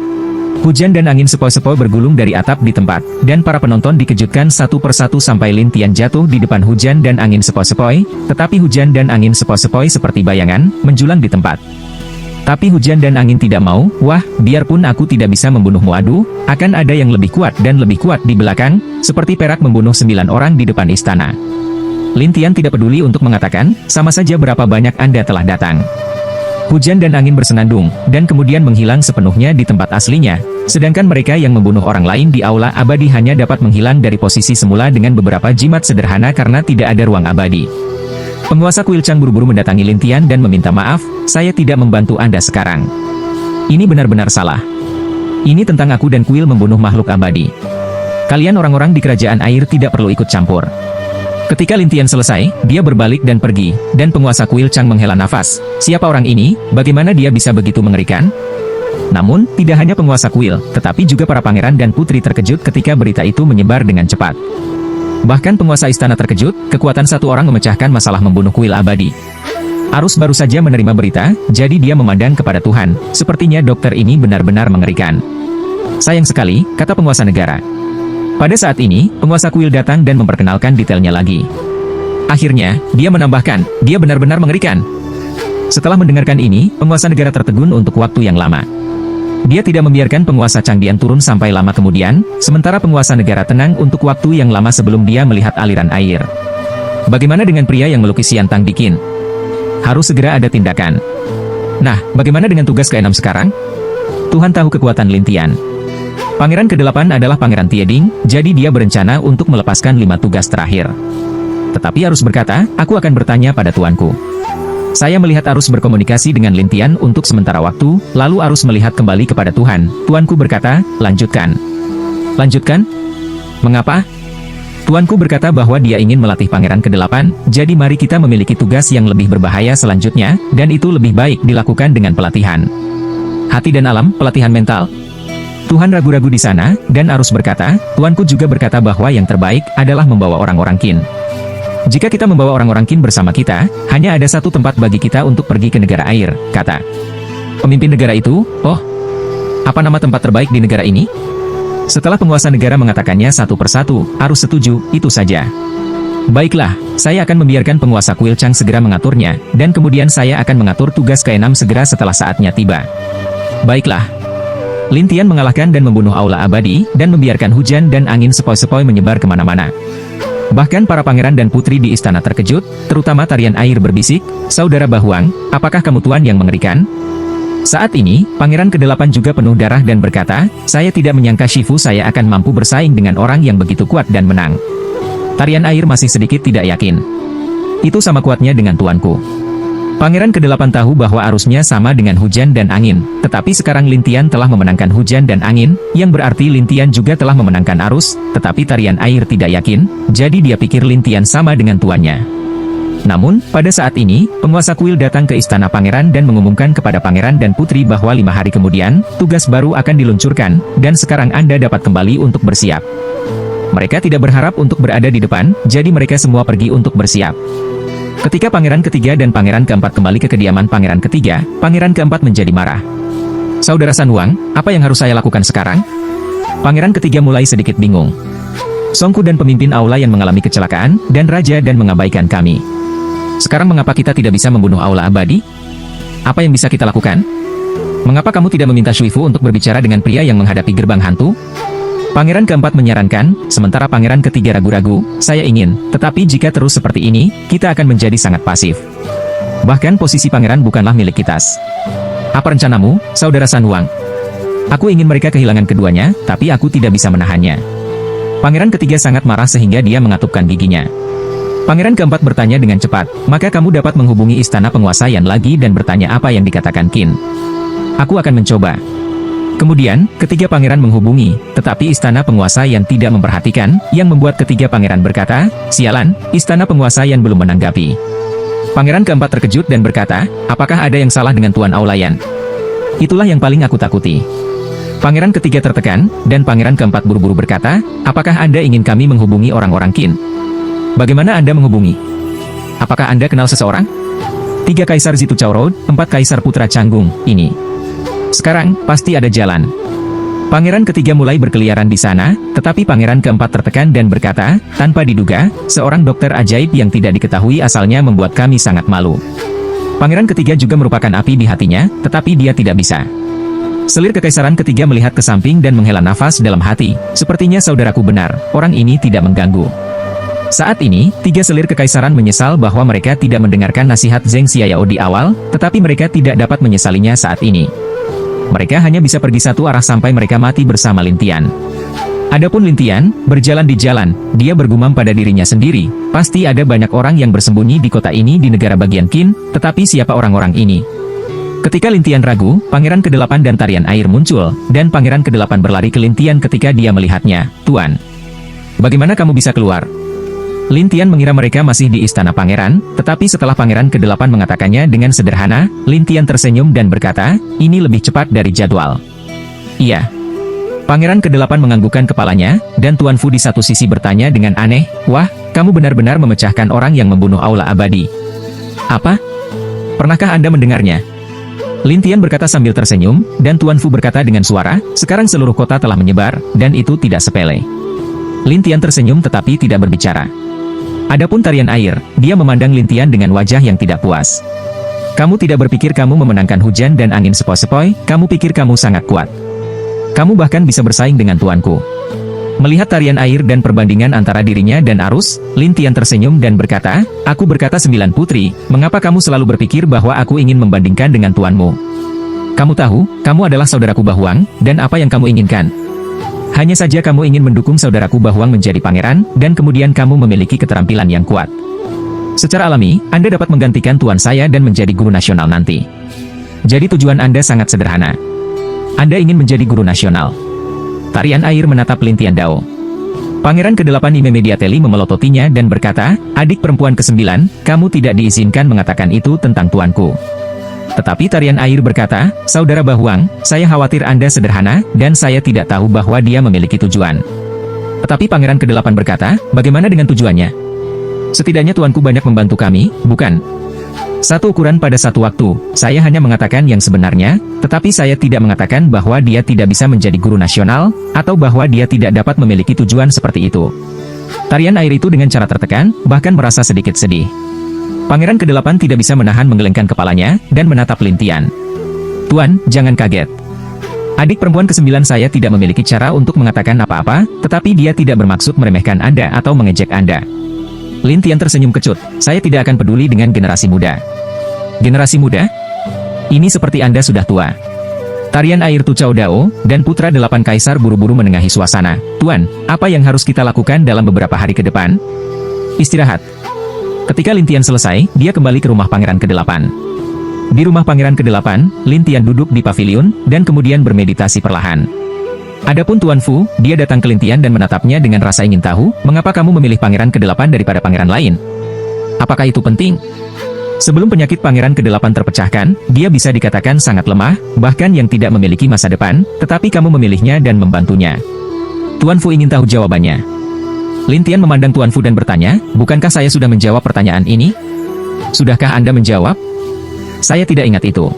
Hujan dan angin sepoi-sepoi bergulung dari atap di tempat, dan para penonton dikejutkan satu persatu sampai Lintian jatuh di depan hujan dan angin sepoi-sepoi, tetapi hujan dan angin sepoi-sepoi seperti bayangan, menjulang di tempat. Tapi hujan dan angin tidak mau, wah, biarpun aku tidak bisa membunuhmu aduh, akan ada yang lebih kuat dan lebih kuat di belakang, seperti perak membunuh 9 orang di depan istana. Lintian tidak peduli untuk mengatakan, sama saja berapa banyak Anda telah datang. Hujan dan angin bersenandung, dan kemudian menghilang sepenuhnya di tempat aslinya, sedangkan mereka yang membunuh orang lain di aula abadi hanya dapat menghilang dari posisi semula dengan beberapa jimat sederhana karena tidak ada ruang abadi. Penguasa Kuil Chang buru-buru mendatangi Lintian dan meminta maaf, saya tidak membantu Anda sekarang. Ini benar-benar salah. Ini tentang aku dan kuil membunuh makhluk abadi. Kalian orang-orang di kerajaan air tidak perlu ikut campur. Ketika Lintian selesai, dia berbalik dan pergi, dan penguasa kuil Chang menghela nafas. Siapa orang ini? Bagaimana dia bisa begitu mengerikan? Namun, tidak hanya penguasa kuil, tetapi juga para pangeran dan putri terkejut ketika berita itu menyebar dengan cepat. Bahkan penguasa istana terkejut, kekuatan satu orang memecahkan masalah membunuh kuil abadi. Arus baru saja menerima berita, jadi dia memandang kepada Tuhan, sepertinya dokter ini benar-benar mengerikan. Sayang sekali, kata penguasa negara. Pada saat ini, penguasa kuil datang dan memperkenalkan detailnya lagi. Akhirnya, dia menambahkan, dia benar-benar mengerikan. Setelah mendengarkan ini, penguasa negara tertegun untuk waktu yang lama. Dia tidak membiarkan penguasa Changdian turun sampai lama kemudian, sementara penguasa negara tenang untuk waktu yang lama sebelum dia melihat aliran air. Bagaimana dengan pria yang melukis Yantang Dikin? Harus segera ada tindakan. Nah, bagaimana dengan tugas ke-6 sekarang? Tuhan tahu kekuatan Lintian. Pangeran ke-8 adalah Pangeran Tieding, jadi dia berencana untuk melepaskan 5 tugas terakhir. Tetapi harus berkata, aku akan bertanya pada tuanku. Saya melihat Arus berkomunikasi dengan Lintian untuk sementara waktu, lalu Arus melihat kembali kepada Tuhan. Tuanku berkata, lanjutkan. Lanjutkan? Mengapa? Tuanku berkata bahwa dia ingin melatih Pangeran ke-8, jadi mari kita memiliki tugas yang lebih berbahaya selanjutnya, dan itu lebih baik dilakukan dengan pelatihan. Hati dan alam, pelatihan mental. Tuhan ragu-ragu di sana, dan Arus berkata, tuanku juga berkata bahwa yang terbaik adalah membawa orang-orang Qin. Jika kita membawa orang-orang Qin bersama kita, hanya ada satu tempat bagi kita untuk pergi ke negara air, kata pemimpin negara itu. Oh, apa nama tempat terbaik di negara ini? Setelah penguasa negara mengatakannya satu persatu, Arus setuju, itu saja. Baiklah, saya akan membiarkan penguasa kuil Chang segera mengaturnya, dan kemudian saya akan mengatur tugas ke-6 segera setelah saatnya tiba. Baiklah. Lintian mengalahkan dan membunuh aula abadi, dan membiarkan hujan dan angin sepoi-sepoi menyebar kemana-mana. Bahkan para pangeran dan putri di istana terkejut, terutama tarian air berbisik, saudara Bahuang, apakah kamu tuan yang mengerikan? Saat ini, Pangeran ke-8 juga penuh darah dan berkata, saya tidak menyangka Shifu saya akan mampu bersaing dengan orang yang begitu kuat dan menang. Tarian air masih sedikit tidak yakin. Itu sama kuatnya dengan tuanku. Pangeran ke-8 tahu bahwa arusnya sama dengan hujan dan angin, tetapi sekarang Lintian telah memenangkan hujan dan angin, yang berarti Lintian juga telah memenangkan arus, tetapi tarian air tidak yakin, jadi dia pikir Lintian sama dengan tuannya. Namun, pada saat ini, penguasa kuil datang ke istana pangeran dan mengumumkan kepada pangeran dan putri bahwa 5 hari kemudian, tugas baru akan diluncurkan, dan sekarang Anda dapat kembali untuk bersiap. Mereka tidak berharap untuk berada di depan, jadi mereka semua pergi untuk bersiap. Ketika pangeran ketiga dan pangeran keempat kembali ke kediaman pangeran ketiga, pangeran keempat menjadi marah. Saudara San Wang, apa yang harus saya lakukan sekarang? Pangeran ketiga mulai sedikit bingung. Songku dan pemimpin aula yang mengalami kecelakaan, dan raja dan mengabaikan kami. Sekarang mengapa kita tidak bisa membunuh aula abadi? Apa yang bisa kita lakukan? Mengapa kamu tidak meminta Shuifu untuk berbicara dengan pria yang menghadapi gerbang hantu? Pangeran keempat menyarankan, sementara pangeran ketiga ragu-ragu, saya ingin, tetapi jika terus seperti ini, kita akan menjadi sangat pasif. Bahkan posisi pangeran bukanlah milik kita. Apa rencanamu, saudara San Wang? Aku ingin mereka kehilangan keduanya, tapi aku tidak bisa menahannya. Pangeran ketiga sangat marah sehingga dia mengatupkan giginya. Pangeran keempat bertanya dengan cepat, maka kamu dapat menghubungi istana penguasa Yan lagi dan bertanya apa yang dikatakan Qin. Aku akan mencoba. Kemudian, ketiga pangeran menghubungi, tetapi istana penguasa Yan tidak memperhatikan, yang membuat ketiga pangeran berkata, sialan, istana penguasa Yan belum menanggapi. Pangeran keempat terkejut dan berkata, apakah ada yang salah dengan Tuan Aula Yan? Itulah yang paling aku takuti. Pangeran ketiga tertekan, dan pangeran keempat buru-buru berkata, apakah Anda ingin kami menghubungi orang-orang Qin? Bagaimana Anda menghubungi? Apakah Anda kenal seseorang? 3 Kaisar Zitu Chaorou, 4 Kaisar Putra Canggung, ini. Sekarang, pasti ada jalan. Pangeran ketiga mulai berkeliaran di sana, tetapi pangeran keempat tertekan dan berkata, tanpa diduga, seorang dokter ajaib yang tidak diketahui asalnya membuat kami sangat malu. Pangeran ketiga juga merupakan api di hatinya, tetapi dia tidak bisa. Selir kekaisaran ketiga melihat ke samping dan menghela nafas dalam hati, sepertinya saudaraku benar, orang ini tidak mengganggu. Saat ini, 3 selir kekaisaran menyesal bahwa mereka tidak mendengarkan nasihat Zheng Xiaoyao di awal, tetapi mereka tidak dapat menyesalinya saat ini. Mereka hanya bisa pergi satu arah sampai mereka mati bersama Lin Tian. Adapun Lin Tian, berjalan di jalan, dia bergumam pada dirinya sendiri, pasti ada banyak orang yang bersembunyi di kota ini di negara bagian Qin, tetapi siapa orang-orang ini? Ketika Lin Tian ragu, Pangeran ke-8 dan tarian air muncul, dan Pangeran ke-8 berlari ke Lin Tian ketika dia melihatnya, Tuan. Bagaimana kamu bisa keluar? Lin Tian mengira mereka masih di istana pangeran, tetapi setelah pangeran ke-8 mengatakannya dengan sederhana, Lin Tian tersenyum dan berkata, ini lebih cepat dari jadwal. Iya. Pangeran ke-8 menganggukkan kepalanya, dan Tuan Fu di satu sisi bertanya dengan aneh, wah, kamu benar-benar memecahkan orang yang membunuh aula abadi. Apa? Pernahkah Anda mendengarnya? Lin Tian berkata sambil tersenyum, dan Tuan Fu berkata dengan suara, sekarang seluruh kota telah menyebar, dan itu tidak sepele. Lin Tian tersenyum tetapi tidak berbicara. Adapun tarian air, dia memandang Lin Tian dengan wajah yang tidak puas. Kamu tidak berpikir kamu memenangkan hujan dan angin sepoi-sepoi, kamu pikir kamu sangat kuat. Kamu bahkan bisa bersaing dengan tuanku. Melihat tarian air dan perbandingan antara dirinya dan arus, Lin Tian tersenyum dan berkata, aku berkata 9 putri, mengapa kamu selalu berpikir bahwa aku ingin membandingkan dengan tuanmu? Kamu tahu, kamu adalah saudaraku Bahuang, dan apa yang kamu inginkan? Hanya saja kamu ingin mendukung saudaraku Bahuang menjadi pangeran, dan kemudian kamu memiliki keterampilan yang kuat. Secara alami, Anda dapat menggantikan tuan saya dan menjadi guru nasional nanti. Jadi tujuan Anda sangat sederhana. Anda ingin menjadi guru nasional. Tarian air menatap Lin Tian Dao. Pangeran ke-8 Ime Mediateli memelototinya dan berkata, adik perempuan ke-9, kamu tidak diizinkan mengatakan itu tentang tuanku. Tetapi tarian air berkata, saudara Bahuang, saya khawatir Anda sederhana, dan saya tidak tahu bahwa dia memiliki tujuan. Tetapi pangeran ke-8 berkata, bagaimana dengan tujuannya? Setidaknya tuanku banyak membantu kami, bukan? Satu ukuran pada satu waktu, saya hanya mengatakan yang sebenarnya, tetapi saya tidak mengatakan bahwa dia tidak bisa menjadi guru nasional, atau bahwa dia tidak dapat memiliki tujuan seperti itu. Tarian air itu dengan cara tertekan, bahkan merasa sedikit sedih. Pangeran ke-8 tidak bisa menahan menggelengkan kepalanya, dan menatap Lin Tian. Tuan, jangan kaget. Adik perempuan ke-9 saya tidak memiliki cara untuk mengatakan apa-apa, tetapi dia tidak bermaksud meremehkan Anda atau mengejek Anda. Lin Tian tersenyum kecut, saya tidak akan peduli dengan generasi muda. Generasi muda? Ini seperti Anda sudah tua. Tarian air Tu Chao Dao, dan putra 8 kaisar buru-buru menengahi suasana. Tuan, apa yang harus kita lakukan dalam beberapa hari ke depan? Istirahat. Ketika Lin Tian selesai, dia kembali ke rumah pangeran ke-8. Di rumah pangeran ke-8, Lin Tian duduk di pavilion, dan kemudian bermeditasi perlahan. Adapun Tuan Fu, dia datang ke Lin Tian dan menatapnya dengan rasa ingin tahu, mengapa kamu memilih pangeran ke-8 daripada pangeran lain? Apakah itu penting? Sebelum penyakit pangeran ke-8 terpecahkan, dia bisa dikatakan sangat lemah, bahkan yang tidak memiliki masa depan, tetapi kamu memilihnya dan membantunya. Tuan Fu ingin tahu jawabannya. Lin Tian memandang Tuan Fu dan bertanya, bukankah saya sudah menjawab pertanyaan ini? Sudahkah Anda menjawab? Saya tidak ingat itu.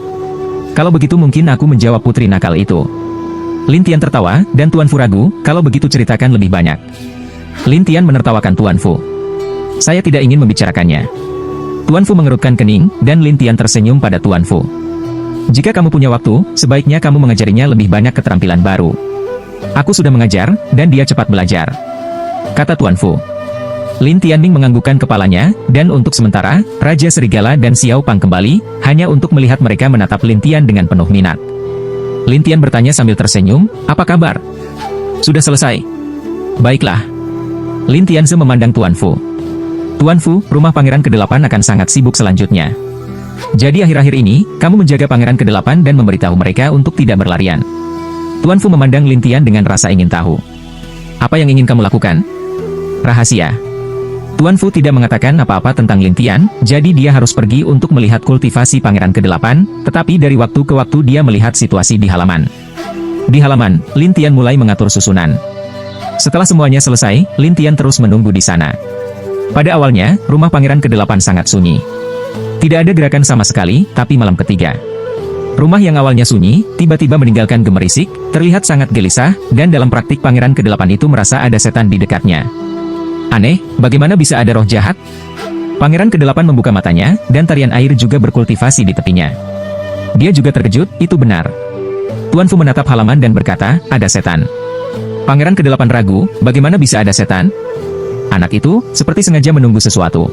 Kalau begitu mungkin aku menjawab putri nakal itu. Lin Tian tertawa, dan Tuan Fu ragu, kalau begitu ceritakan lebih banyak. Lin Tian menertawakan Tuan Fu. Saya tidak ingin membicarakannya. Tuan Fu mengerutkan kening, dan Lin Tian tersenyum pada Tuan Fu. Jika kamu punya waktu, sebaiknya kamu mengajarinya lebih banyak keterampilan baru. Aku sudah mengajar, dan dia cepat belajar, kata Tuan Fu. Lin Tianming menganggukkan kepalanya, dan untuk sementara, Raja Serigala dan Xiao Pang kembali, hanya untuk melihat mereka menatap Lin Tian dengan penuh minat. Lin Tian bertanya sambil tersenyum, apa kabar? Sudah selesai. Baiklah. Lin Tianse memandang Tuan Fu. Tuan Fu, rumah Pangeran ke-8 akan sangat sibuk selanjutnya. Jadi akhir-akhir ini, kamu menjaga Pangeran ke-8 dan memberitahu mereka untuk tidak berlarian. Tuan Fu memandang Lin Tian dengan rasa ingin tahu. Apa yang ingin kamu lakukan? Rahasia. Tuan Fu tidak mengatakan apa-apa tentang Lin Tian, jadi dia harus pergi untuk melihat kultivasi Pangeran ke-8, tetapi dari waktu ke waktu dia melihat situasi di halaman. Di halaman, Lin Tian mulai mengatur susunan. Setelah semuanya selesai, Lin Tian terus menunggu di sana. Pada awalnya, rumah Pangeran ke-8 sangat sunyi. Tidak ada gerakan sama sekali, tapi malam ketiga. Rumah yang awalnya sunyi, tiba-tiba meninggalkan gemerisik, terlihat sangat gelisah, dan dalam praktik Pangeran ke-8 itu merasa ada setan di dekatnya. Aneh, bagaimana bisa ada roh jahat? Pangeran ke-8 membuka matanya, dan tarian air juga berkultivasi di tepinya. Dia juga terkejut, itu benar. Tuan Fu menatap halaman dan berkata, ada setan. Pangeran ke-8 ragu, bagaimana bisa ada setan? Anak itu, seperti sengaja menunggu sesuatu.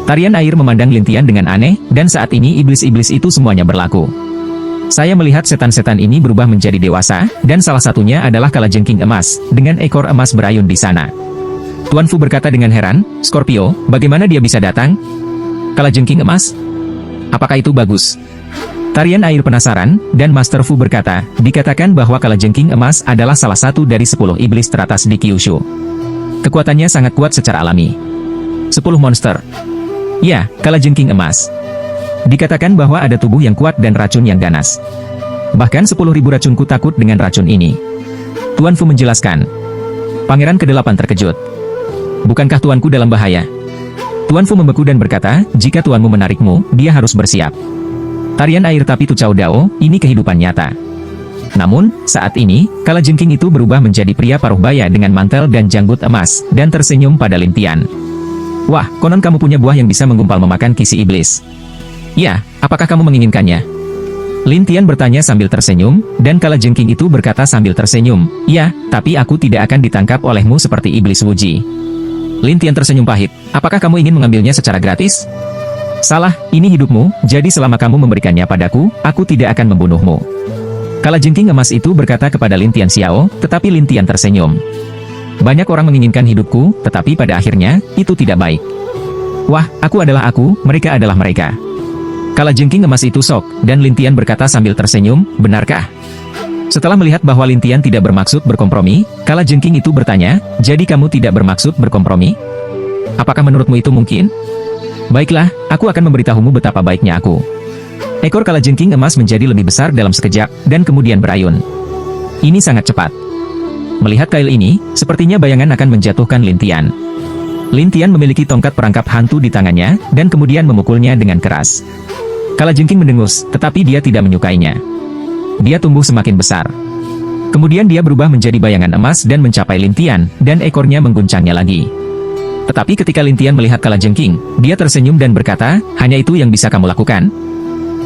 Tarian air memandang Lin Tian dengan aneh, dan saat ini iblis-iblis itu semuanya berlaku. Saya melihat setan-setan ini berubah menjadi dewasa, dan salah satunya adalah kalajengking emas, dengan ekor emas berayun di sana. Tuan Fu berkata dengan heran, Scorpio, bagaimana dia bisa datang? Kalajengking emas? Apakah itu bagus? Tarian air penasaran, dan Master Fu berkata, dikatakan bahwa kalajengking emas adalah salah satu dari 10 iblis teratas di Kyushu. Kekuatannya sangat kuat secara alami. 10 monster. Ya, kalajengking emas. Dikatakan bahwa ada tubuh yang kuat dan racun yang ganas. Bahkan 10.000 racunku takut dengan racun ini. Tuan Fu menjelaskan. Pangeran ke-8 terkejut. Bukankah tuanku dalam bahaya? Tuan Fu membeku dan berkata, jika tuanmu menarikmu, dia harus bersiap. Tarian air tapi Tucao Dao, ini kehidupan nyata. Namun, saat ini, kalajengking itu berubah menjadi pria paruh baya dengan mantel dan janggut emas, dan tersenyum pada Lin Tian. Wah, konon kamu punya buah yang bisa menggumpal memakan kisi iblis. Ya, apakah kamu menginginkannya? Lin Tian bertanya sambil tersenyum, dan kalajengking itu berkata sambil tersenyum, ya, tapi aku tidak akan ditangkap olehmu seperti iblis Wuji. Lin Tian tersenyum pahit, apakah kamu ingin mengambilnya secara gratis? Salah, ini hidupmu, jadi selama kamu memberikannya padaku, aku tidak akan membunuhmu. Kalajengking emas itu berkata kepada Lin Tian Xiao, tetapi Lin Tian tersenyum. Banyak orang menginginkan hidupku, tetapi pada akhirnya, itu tidak baik. Wah, aku adalah aku, mereka adalah mereka. Kalajengking emas itu sok, dan Lin Tian berkata sambil tersenyum, benarkah? Setelah melihat bahwa Lin Tian tidak bermaksud berkompromi, kalajengking itu bertanya, jadi kamu tidak bermaksud berkompromi? Apakah menurutmu itu mungkin? Baiklah, aku akan memberitahumu betapa baiknya aku. Ekor kalajengking emas menjadi lebih besar dalam sekejap, dan kemudian berayun. Ini sangat cepat. Melihat kail ini, sepertinya bayangan akan menjatuhkan Lin Tian. Lin Tian memiliki tongkat perangkap hantu di tangannya, dan kemudian memukulnya dengan keras. Kalajengking mendengus, tetapi dia tidak menyukainya. Dia tumbuh semakin besar. Kemudian dia berubah menjadi bayangan emas dan mencapai Lin Tian, dan ekornya mengguncangnya lagi. Tetapi ketika Lin Tian melihat kalajengking, dia tersenyum dan berkata, hanya itu yang bisa kamu lakukan?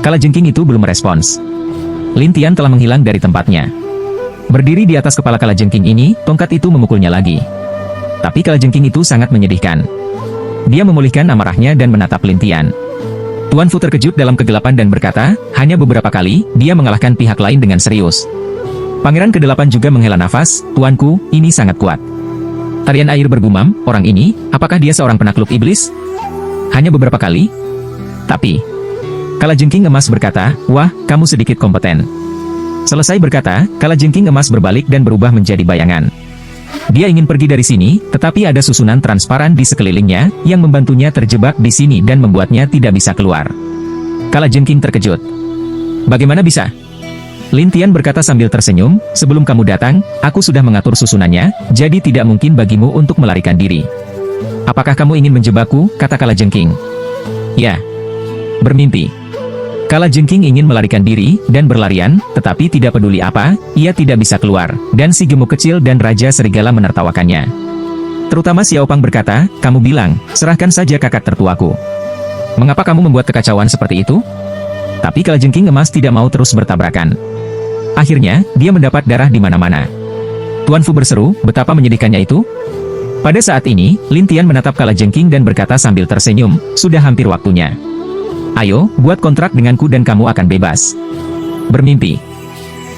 Kalajengking itu belum merespons. Lin Tian telah menghilang dari tempatnya. Berdiri di atas kepala kalajengking ini, tongkat itu memukulnya lagi. Tapi kalajengking itu sangat menyedihkan. Dia memulihkan amarahnya dan menatap Lin Tian. Tuan Fu terkejut dalam kegelapan dan berkata, hanya beberapa kali, dia mengalahkan pihak lain dengan serius. Pangeran ke-8 juga menghela nafas, tuanku, ini sangat kuat. Tarian air bergumam, orang ini, apakah dia seorang penakluk iblis? Hanya beberapa kali? Tapi, kalajengking emas berkata, wah, kamu sedikit kompeten. Selesai berkata, kalajengking emas berbalik dan berubah menjadi bayangan. Dia ingin pergi dari sini, tetapi ada susunan transparan di sekelilingnya, yang membantunya terjebak di sini dan membuatnya tidak bisa keluar. Kalajengking terkejut. Bagaimana bisa? Lin Tian berkata sambil tersenyum, sebelum kamu datang, aku sudah mengatur susunannya, jadi tidak mungkin bagimu untuk melarikan diri. Apakah kamu ingin menjebakku, kata kalajengking. Ya. Bermimpi. Kala Jengking ingin melarikan diri dan berlarian, tetapi tidak peduli apa, ia tidak bisa keluar, dan si gemuk kecil dan Raja Serigala menertawakannya. Terutama Xiao Pang berkata, "Kamu bilang, serahkan saja kakak tertuaku. Mengapa kamu membuat kekacauan seperti itu?" Tapi Kala Jengking emas tidak mau terus bertabrakan. Akhirnya, dia mendapat darah di mana-mana. Tuan Fu berseru, "Betapa menyedihkannya itu." Pada saat ini, Lin Tian menatap Kala Jengking dan berkata sambil tersenyum, "Sudah hampir waktunya. Ayo, buat kontrak denganku dan kamu akan bebas." Bermimpi.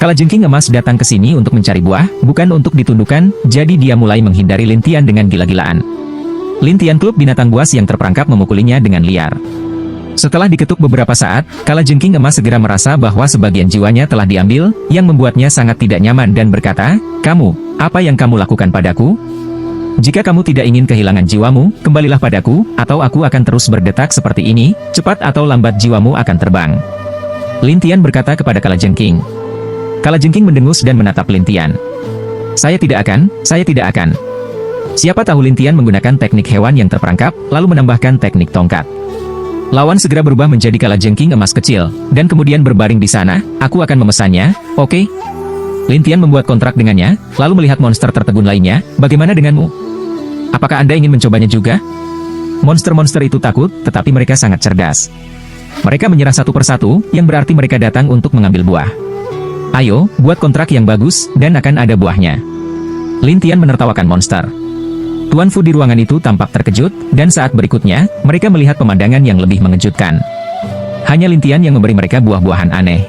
Kala Jengking emas datang ke sini untuk mencari buah, bukan untuk ditundukkan, jadi dia mulai menghindari Lin Tian dengan gila-gilaan. Lin Tian klub binatang buas yang terperangkap memukulinya dengan liar. Setelah diketuk beberapa saat, Kala Jengking emas segera merasa bahwa sebagian jiwanya telah diambil, yang membuatnya sangat tidak nyaman dan berkata, "Kamu, apa yang kamu lakukan padaku? Jika kamu tidak ingin kehilangan jiwamu, kembalilah padaku, atau aku akan terus berdetak seperti ini, cepat atau lambat jiwamu akan terbang." Lin Tian berkata kepada Kala Jengking. Kala Jengking mendengus dan menatap Lin Tian. Saya tidak akan. Siapa tahu Lin Tian menggunakan teknik hewan yang terperangkap, lalu menambahkan teknik tongkat. Lawan segera berubah menjadi Kala Jengking emas kecil, dan kemudian berbaring di sana. "Aku akan memesannya, oke?" Lin Tian membuat kontrak dengannya, lalu melihat monster tertegun lainnya. "Bagaimana denganmu? Apakah Anda ingin mencobanya juga?" Monster-monster itu takut, tetapi mereka sangat cerdas. Mereka menyerah satu persatu, yang berarti mereka datang untuk mengambil buah. "Ayo, buat kontrak yang bagus, dan akan ada buahnya." Lin Tian menertawakan monster. Tuan Fu di ruangan itu tampak terkejut, dan saat berikutnya, mereka melihat pemandangan yang lebih mengejutkan. Hanya Lin Tian yang memberi mereka buah-buahan aneh.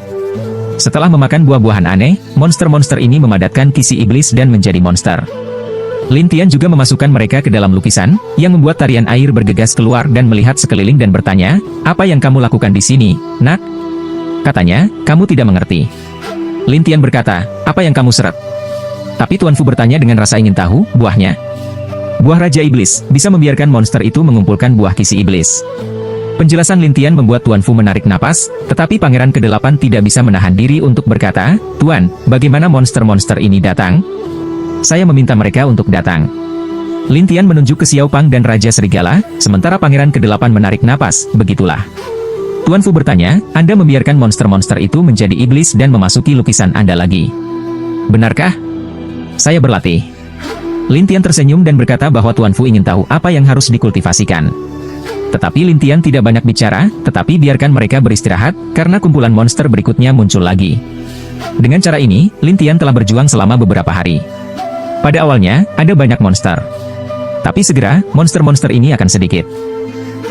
Setelah memakan buah-buahan aneh, monster-monster ini memadatkan kisi iblis dan menjadi monster. Lin Tian juga memasukkan mereka ke dalam lukisan, yang membuat tarian air bergegas keluar dan melihat sekeliling dan bertanya, "Apa yang kamu lakukan di sini, nak?" Katanya, "Kamu tidak mengerti." Lin Tian berkata, "Apa yang kamu seret?" Tapi Tuan Fu bertanya dengan rasa ingin tahu, "Buahnya?" Buah Raja Iblis, bisa membiarkan monster itu mengumpulkan buah kisi iblis. Penjelasan Lin Tian membuat Tuan Fu menarik napas, tetapi Pangeran ke-8 tidak bisa menahan diri untuk berkata, "Tuan, bagaimana monster-monster ini datang? Saya meminta mereka untuk datang." Lin Tian menunjuk ke Xiao Pang dan Raja Serigala, sementara Pangeran ke-8 menarik napas. "Begitulah." Tuan Fu bertanya, "Anda membiarkan monster-monster itu menjadi iblis dan memasuki lukisan Anda lagi. Benarkah?" "Saya berlatih." Lin Tian tersenyum dan berkata bahwa Tuan Fu ingin tahu apa yang harus dikultivasikan. Tetapi Lin Tian tidak banyak bicara, tetapi biarkan mereka beristirahat, karena kumpulan monster berikutnya muncul lagi. Dengan cara ini, Lin Tian telah berjuang selama beberapa hari. Pada awalnya, ada banyak monster. Tapi segera, monster-monster ini akan sedikit.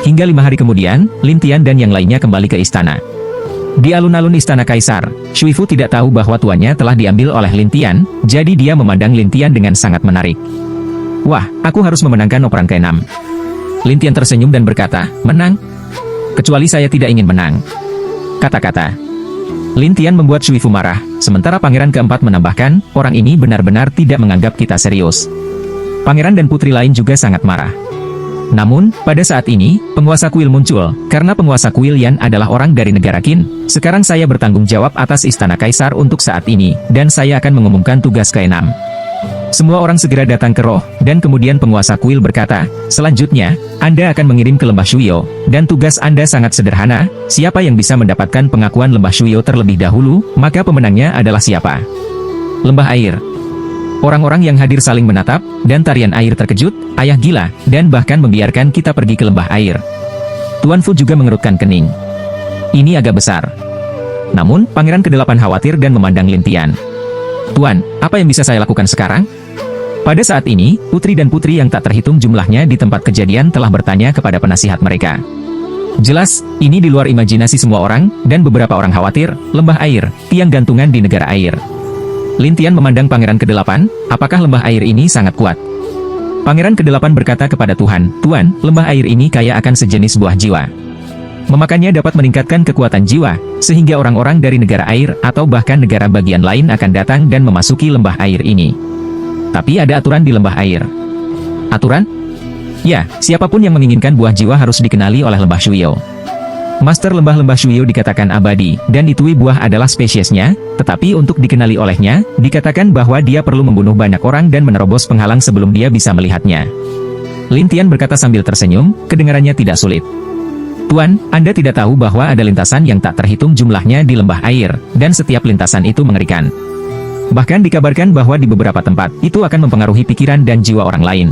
Hingga 5 hari kemudian, Lin Tian dan yang lainnya kembali ke istana. Di alun-alun istana Kaisar, Shui Fu tidak tahu bahwa tuannya telah diambil oleh Lin Tian, jadi dia memandang Lin Tian dengan sangat menarik. "Wah, aku harus memenangkan operan ke-6. Lin Tian tersenyum dan berkata, "Menang? Kecuali saya tidak ingin menang." Kata-kata Lin Tian membuat Shui Fu marah, sementara Pangeran ke-4 menambahkan, "Orang ini benar-benar tidak menganggap kita serius." Pangeran dan putri lain juga sangat marah. Namun, pada saat ini, penguasa kuil muncul, karena penguasa kuil Yan adalah orang dari negara Qin. "Sekarang saya bertanggung jawab atas istana Kaisar untuk saat ini, dan saya akan mengumumkan tugas ke-6. Semua orang segera datang ke roh, dan kemudian penguasa kuil berkata, "Selanjutnya, Anda akan mengirim ke Lembah Shuyo, dan tugas Anda sangat sederhana, siapa yang bisa mendapatkan pengakuan Lembah Shuyo terlebih dahulu, maka pemenangnya adalah siapa." Lembah air. Orang-orang yang hadir saling menatap, dan tarian air terkejut, "Ayah gila," dan bahkan membiarkan kita pergi ke lembah air. Tuan Fu juga mengerutkan kening. Ini agak besar. Namun, Pangeran ke-8 khawatir dan memandang Lin Tian. "Tuan, apa yang bisa saya lakukan sekarang?" Pada saat ini, putri dan putri yang tak terhitung jumlahnya di tempat kejadian telah bertanya kepada penasihat mereka. Jelas, ini di luar imajinasi semua orang, dan beberapa orang khawatir, lembah air, tiang gantungan di negara air. Lin Tian memandang Pangeran ke-8, "Apakah lembah air ini sangat kuat?" Pangeran ke-8 berkata kepada Tuhan, "Tuan, lembah air ini kaya akan sejenis buah jiwa. Memakannya dapat meningkatkan kekuatan jiwa, sehingga orang-orang dari negara air atau bahkan negara bagian lain akan datang dan memasuki lembah air ini. Tapi ada aturan di lembah air." "Aturan?" "Ya, siapapun yang menginginkan buah jiwa harus dikenali oleh lembah Shuyo. Master lembah-lembah Shuyo dikatakan abadi, dan itui buah adalah spesiesnya, tetapi untuk dikenali olehnya, dikatakan bahwa dia perlu membunuh banyak orang dan menerobos penghalang sebelum dia bisa melihatnya." Lin Tian berkata sambil tersenyum, kedengarannya tidak sulit. Tuan, Anda tidak tahu bahwa ada lintasan yang tak terhitung jumlahnya di lembah air, dan setiap lintasan itu mengerikan. Bahkan dikabarkan bahwa di beberapa tempat, itu akan mempengaruhi pikiran dan jiwa orang lain.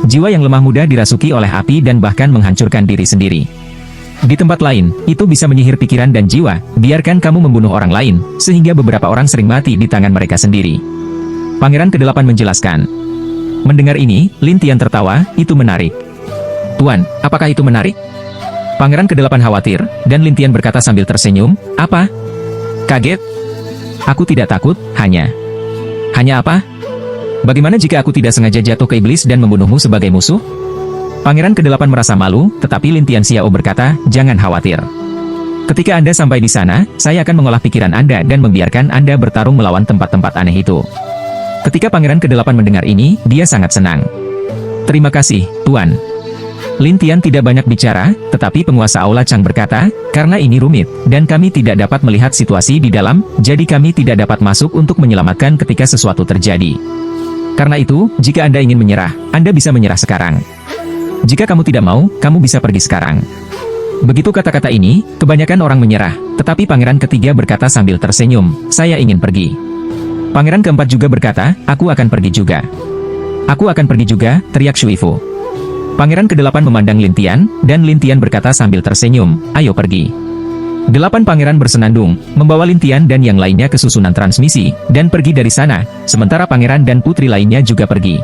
Jiwa yang lemah mudah dirasuki oleh api dan bahkan menghancurkan diri sendiri. Di tempat lain, itu bisa menyihir pikiran dan jiwa, biarkan kamu membunuh orang lain, sehingga beberapa orang sering mati di tangan mereka sendiri. Pangeran ke-8 menjelaskan. Mendengar ini, Lin Tian tertawa, itu menarik. Tuan, apakah itu menarik? Pangeran ke-8 khawatir, dan Lin Tian berkata sambil tersenyum, apa? Kaget? Aku tidak takut, hanya apa? Bagaimana jika aku tidak sengaja jatuh ke iblis dan membunuhmu sebagai musuh? Pangeran ke-8 merasa malu, tetapi Lin Tian Xiao berkata, jangan khawatir. Ketika Anda sampai di sana, saya akan mengolah pikiran Anda dan membiarkan Anda bertarung melawan tempat-tempat aneh itu. Ketika Pangeran ke-8 mendengar ini, dia sangat senang. Terima kasih, Tuan. Lin Tian tidak banyak bicara, tetapi penguasa Aula Chang berkata, karena ini rumit, dan kami tidak dapat melihat situasi di dalam, jadi kami tidak dapat masuk untuk menyelamatkan ketika sesuatu terjadi. Karena itu, jika Anda ingin menyerah, Anda bisa menyerah sekarang. Jika kamu tidak mau, kamu bisa pergi sekarang. Begitu kata-kata ini, kebanyakan orang menyerah, tetapi Pangeran ketiga berkata sambil tersenyum, saya ingin pergi. Pangeran keempat juga berkata, aku akan pergi juga. Aku akan pergi juga, teriak Shui Fu. Pangeran ke-8 memandang Lin Tian, dan Lin Tian berkata sambil tersenyum, ayo pergi. 8 pangeran bersenandung, membawa Lin Tian dan yang lainnya ke susunan transmisi, dan pergi dari sana, sementara pangeran dan putri lainnya juga pergi.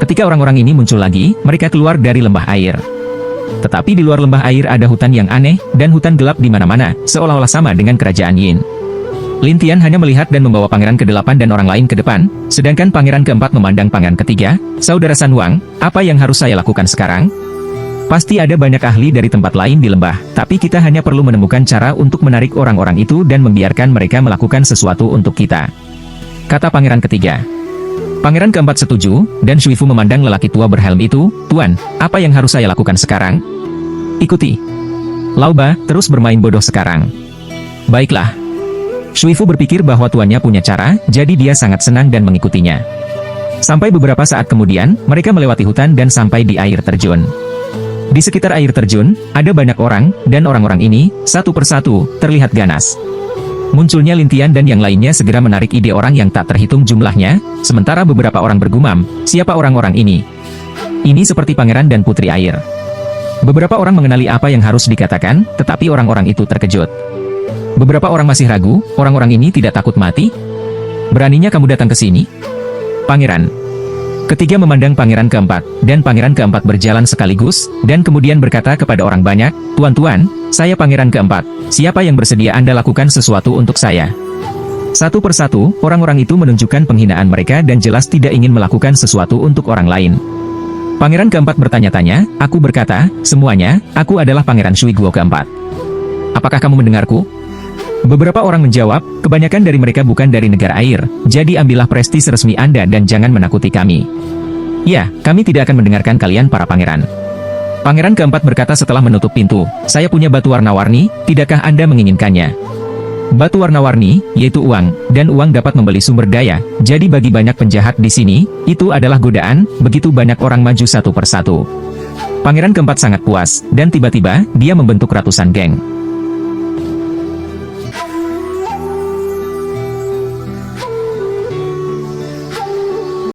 Ketika orang-orang ini muncul lagi, mereka keluar dari lembah air. Tetapi di luar lembah air ada hutan yang aneh, dan hutan gelap di mana-mana, seolah-olah sama dengan kerajaan Yin. Lin Tian hanya melihat dan membawa pangeran ke-8 dan orang lain ke depan, sedangkan pangeran ke-4 memandang pangeran ketiga, saudara San Huang, apa yang harus saya lakukan sekarang? Pasti ada banyak ahli dari tempat lain di lembah, tapi kita hanya perlu menemukan cara untuk menarik orang-orang itu dan membiarkan mereka melakukan sesuatu untuk kita. Kata pangeran ketiga. Pangeran ke-4 setuju, dan Shui Fu memandang lelaki tua berhelm itu, Tuan, apa yang harus saya lakukan sekarang? Ikuti. Lauba, terus bermain bodoh sekarang. Baiklah. Shui Fu berpikir bahwa tuannya punya cara, jadi dia sangat senang dan mengikutinya. Sampai beberapa saat kemudian, mereka melewati hutan dan sampai di air terjun. Di sekitar air terjun, ada banyak orang, dan orang-orang ini, satu persatu, terlihat ganas. Munculnya Lin Tian dan yang lainnya segera menarik ide orang yang tak terhitung jumlahnya, sementara beberapa orang bergumam, siapa orang-orang ini? Ini seperti pangeran dan putri air. Beberapa orang mengenali apa yang harus dikatakan, tetapi orang-orang itu terkejut. Beberapa orang masih ragu, orang-orang ini tidak takut mati? Beraninya kamu datang ke sini? Pangeran ketiga memandang pangeran keempat, dan pangeran keempat berjalan sekaligus, dan kemudian berkata kepada orang banyak, Tuan-tuan, saya pangeran keempat, siapa yang bersedia Anda lakukan sesuatu untuk saya? Satu persatu, orang-orang itu menunjukkan penghinaan mereka dan jelas tidak ingin melakukan sesuatu untuk orang lain. Pangeran keempat bertanya-tanya, aku berkata, semuanya, aku adalah pangeran Shui Guo keempat. Apakah kamu mendengarku? Beberapa orang menjawab, kebanyakan dari mereka bukan dari negara air, jadi ambillah prestis resmi Anda dan jangan menakuti kami. Ya, kami tidak akan mendengarkan kalian para pangeran. Pangeran keempat berkata setelah menutup pintu, saya punya batu warna-warni, tidakkah Anda menginginkannya? Batu warna-warni, yaitu uang, dan uang dapat membeli sumber daya, jadi bagi banyak penjahat di sini, itu adalah godaan, begitu banyak orang maju satu persatu. Pangeran keempat sangat puas, dan tiba-tiba, dia membentuk ratusan geng.